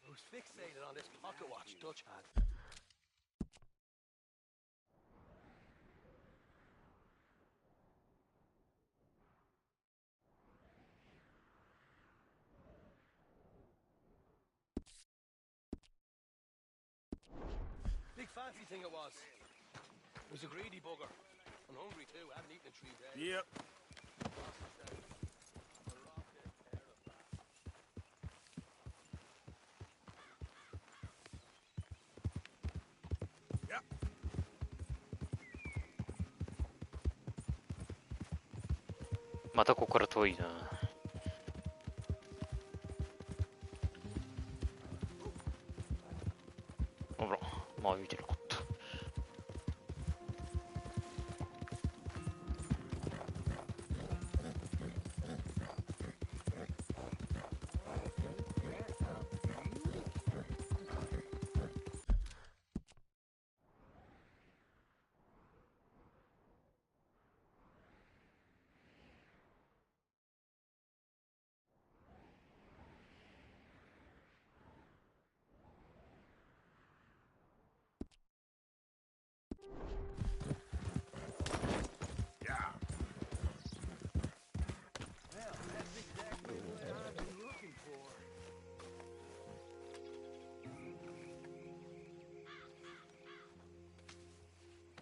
I was fixated on this pocket watch Dutch had. Big fancy thing it was. It was a greedy bugger. I'm hungry too. I haven't eaten in 3 days. Yep. またここから遠いな。あら、まあ見てなかった。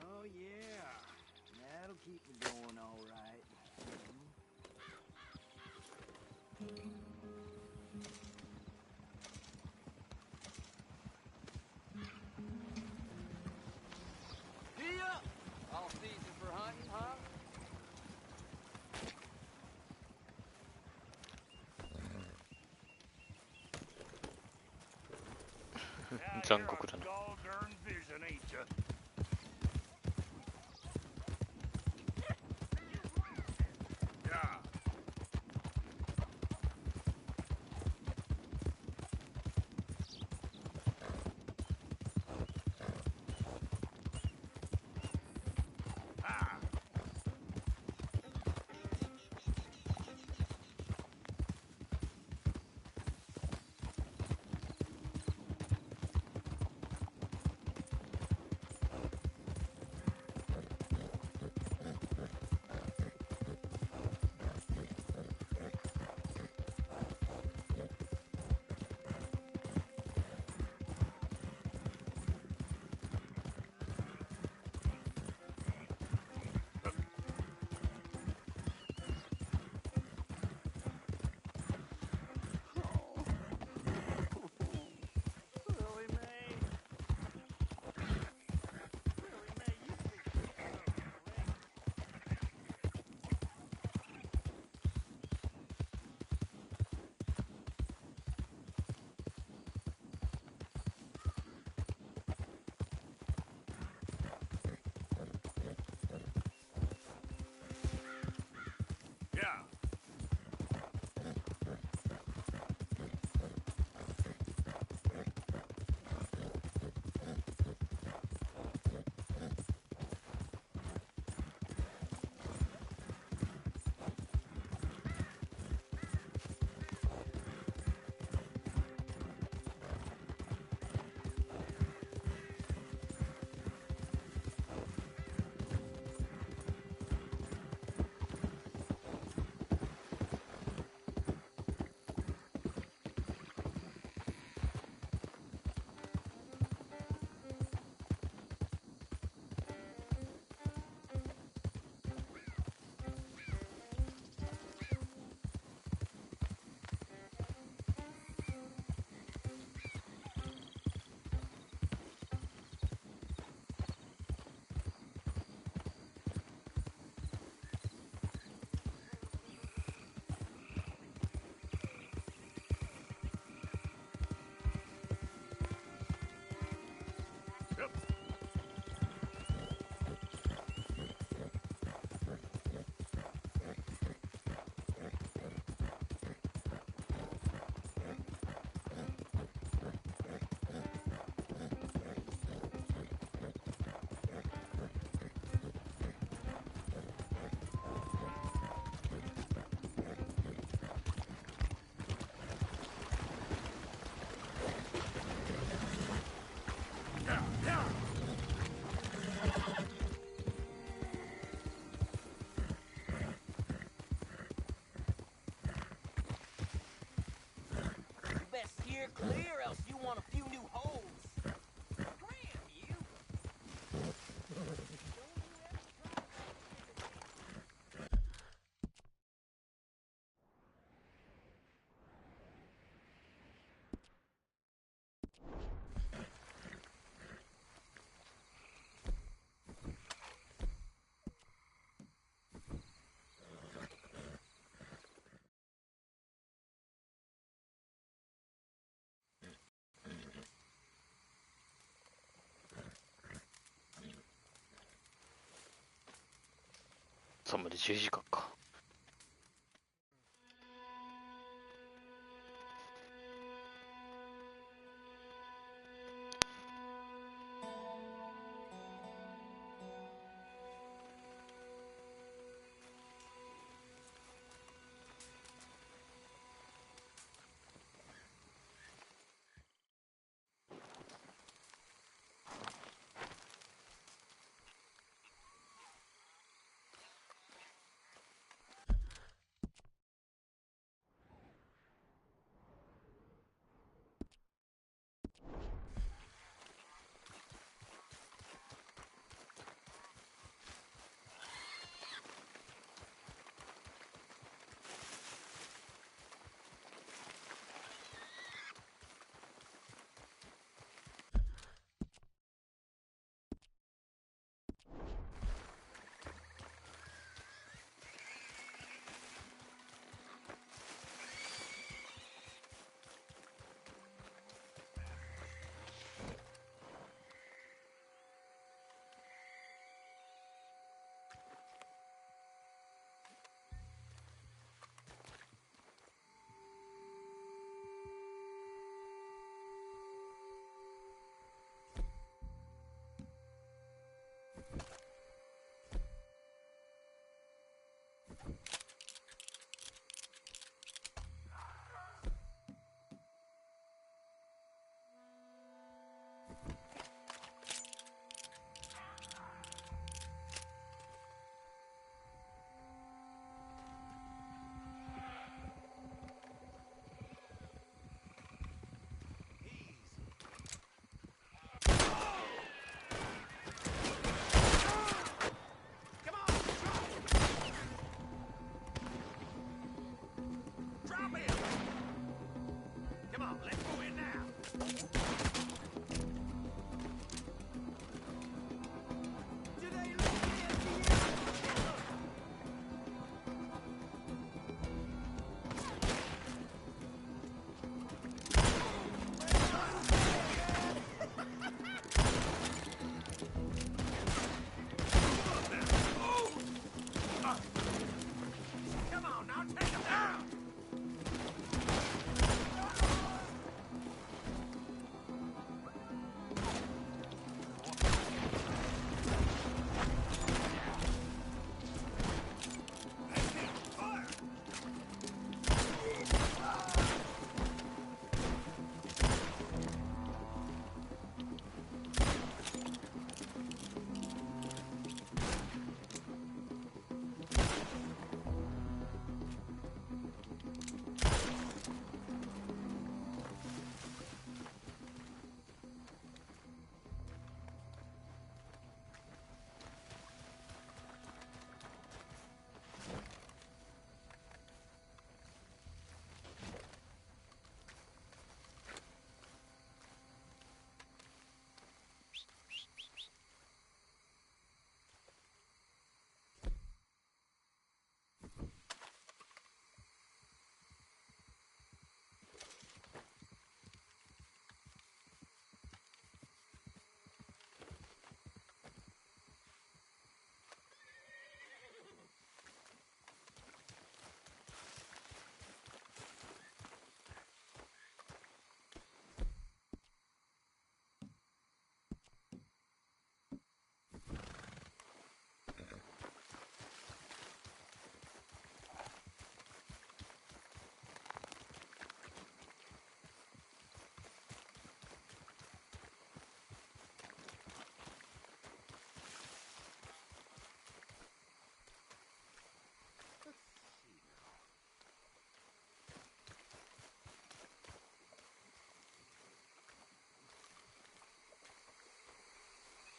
Oh, yeah. That'll keep me going all right. Yeah! All season for hunting, huh? 残酷だな。Clear, else you want a few new holes. 朝まで10時間か。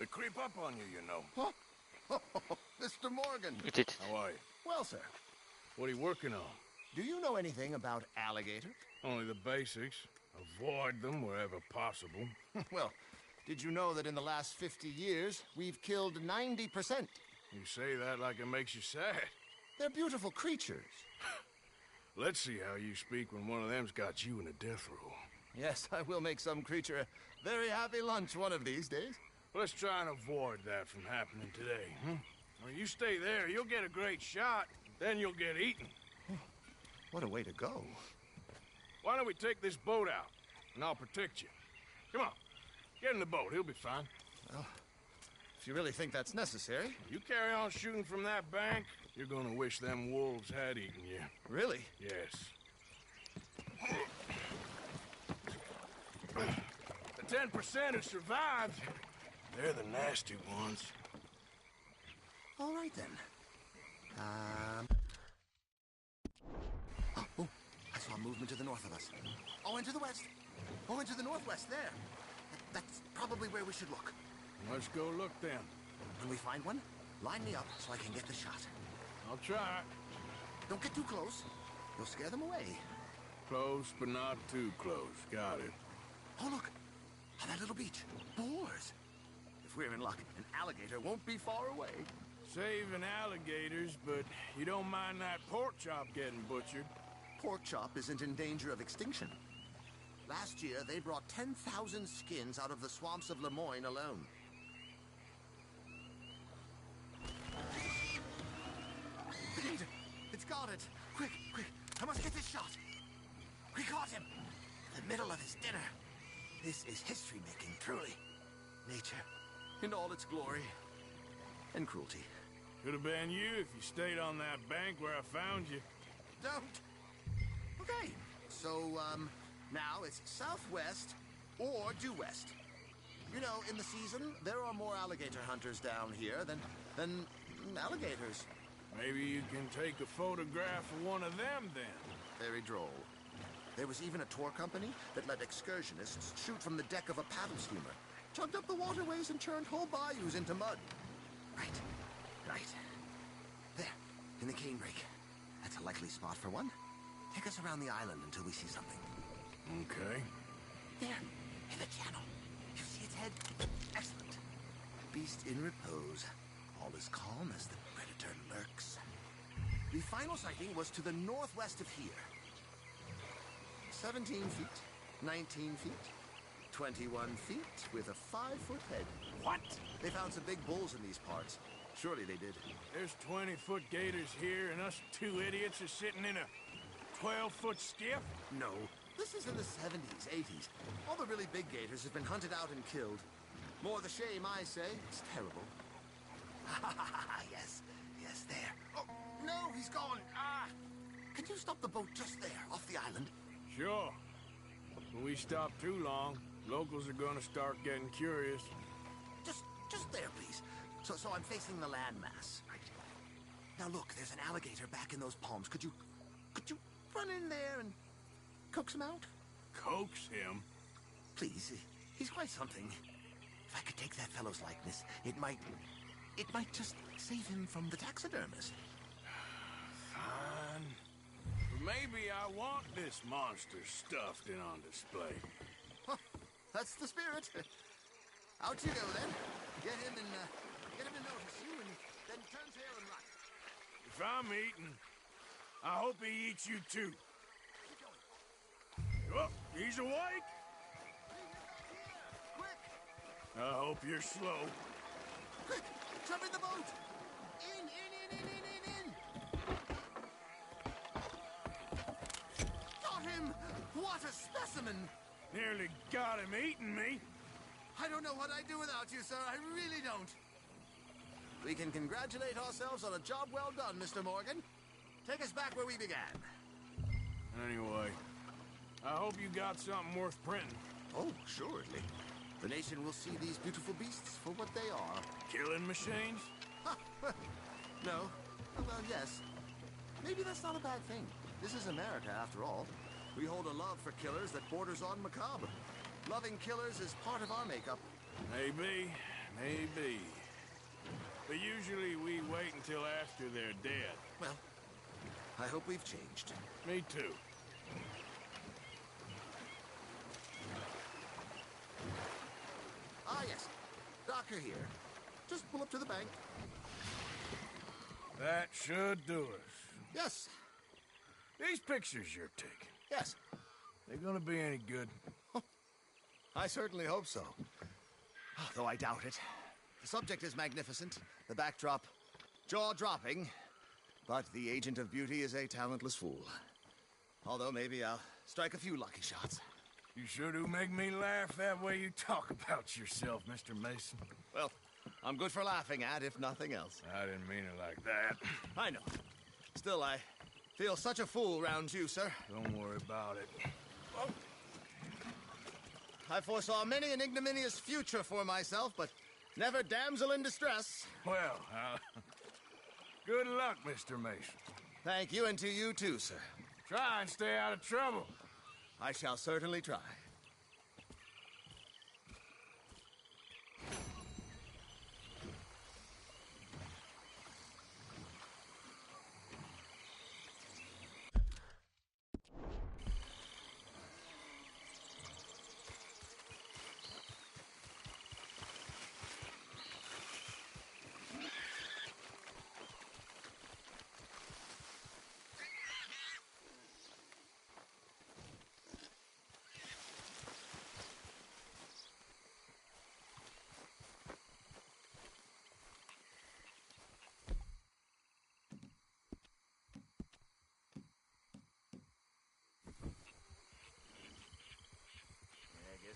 They creep up on you, you know. Huh? Mr. Morgan. How are you? Well, sir, What are you working on? do you know anything about alligators? Only the basics. Avoid them wherever possible. Well, did you know that in the last 50 years, we've killed 90%? You say that like it makes you sad. They're beautiful creatures. Let's see how you speak when one of them's got you in a death row. Yes, I will make some creature a very happy lunch one of these days. Let's try and avoid that from happening today, huh? Well, you stay there, you'll get a great shot, then you'll get eaten. What a way to go. Why don't we take this boat out, and I'll protect you. Come on, get in the boat, he'll be fine. Well, if you really think that's necessary. You carry on shooting from that bank, you're gonna wish them wolves had eaten you. Really? Yes. The 10% who survived, they're the nasty ones. All right, then. Oh, I saw movement to the north of us. Oh, and to the west. Oh, and to the northwest, there. That's probably where we should look. Let's go look then. When we find one, line me up so I can get the shot. I'll try. Don't get too close. You'll scare them away. Close, but not too close. Got it. Oh, look. On that little beach. Boars. If we're in luck, an alligator won't be far away. Saving alligators, but you don't mind that pork chop getting butchered. Pork chop isn't in danger of extinction. Last year, they brought 10,000 skins out of the swamps of Lemoyne alone. The gator! It's got it! Quick, quick! I must get this shot! We caught him! In the middle of his dinner. This is history-making, truly. Nature, in all its glory and cruelty. Could have been you if you stayed on that bank where I found you. Don't! Okay, so, now it's southwest or due west. You know, in the season, there are more alligator hunters down here than alligators. Maybe you can take a photograph of one of them, then. Very droll. There was even a tour company that let excursionists shoot from the deck of a paddle steamer, chugged up the waterways and churned whole bayous into mud. Right, right. There, in the canebrake. That's a likely spot for one. Take us around the island until we see something. Okay. There, in the channel. You see its head? Excellent. Beast in repose. All is calm as the predator lurks. The final sighting was to the northwest of here. 17 feet, 19 feet, 21 feet with a 5-foot head. What? They found some big bulls in these parts. Surely they did. There's 20-foot gators here, and us two idiots are sitting in a 12-foot skiff? No. This is in the 70s, 80s. All the really big gators have been hunted out and killed. More the shame, I say. It's terrible. Yes, yes, there. Oh, no, he's gone. Ah! Can you stop the boat just there, off the island? Sure. When we stop too long, locals are gonna start getting curious. Just there, please. So I'm facing the landmass. Right. Now look, there's an alligator back in those palms. Could you run in there and coax him out? Coax him? Please, he's quite something. If I could take that fellow's likeness, it might just save him from the taxidermist. Fine. Maybe I want this monster stuffed and on display. Huh, that's the spirit. Out you go, then. Get him to notice you, and then turn tail and run. If I'm eating, I hope he eats you too. Oh, he's awake. Quick! I hope you're slow. Quick! Jump in the boat! In! Got him! What a specimen! Nearly got him eating me. I don't know what I'd do without you, sir. I really don't. We can congratulate ourselves on a job well done, Mr. Morgan. Take us back where we began. Anyway, I hope you got something worth printing. Oh, assuredly. The nation will see these beautiful beasts for what they are. Killing machines? No. Well, yes. Maybe that's not a bad thing. This is America, after all. We hold a love for killers that borders on macabre. Loving killers is part of our makeup. Maybe. But usually we wait until after they're dead. Well, I hope we've changed. Me too. Ah, yes. Doctor here. Just pull up to the bank. That should do us. Yes. These pictures you're taking, Yes. they gonna be any good? I certainly hope so. Though I doubt it. The subject is magnificent. The backdrop, jaw-dropping, but the Agent of Beauty is a talentless fool. Although maybe I'll strike a few lucky shots. You sure do make me laugh that way you talk about yourself, Mr. Mason. Well, I'm good for laughing at, if nothing else. I didn't mean it like that. I know. Still, I feel such a fool round you, sir. Don't worry about it. I foresaw many an ignominious future for myself, but never damsel in distress. Well, good luck, Mr. Mason. Thank you, and to you too, sir. Try and stay out of trouble. I shall certainly try.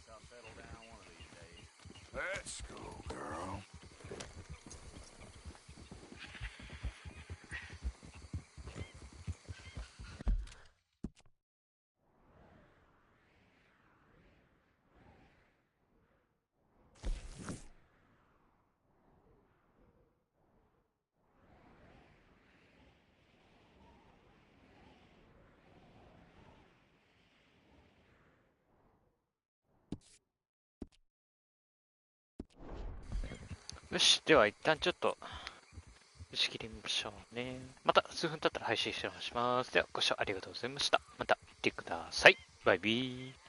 I'll settle down one of these days. Let's go, girl.よし、では一旦ちょっと打ち切りましょうね。また数分経ったら配信します。ではご視聴ありがとうございました。また見てください。バイビー。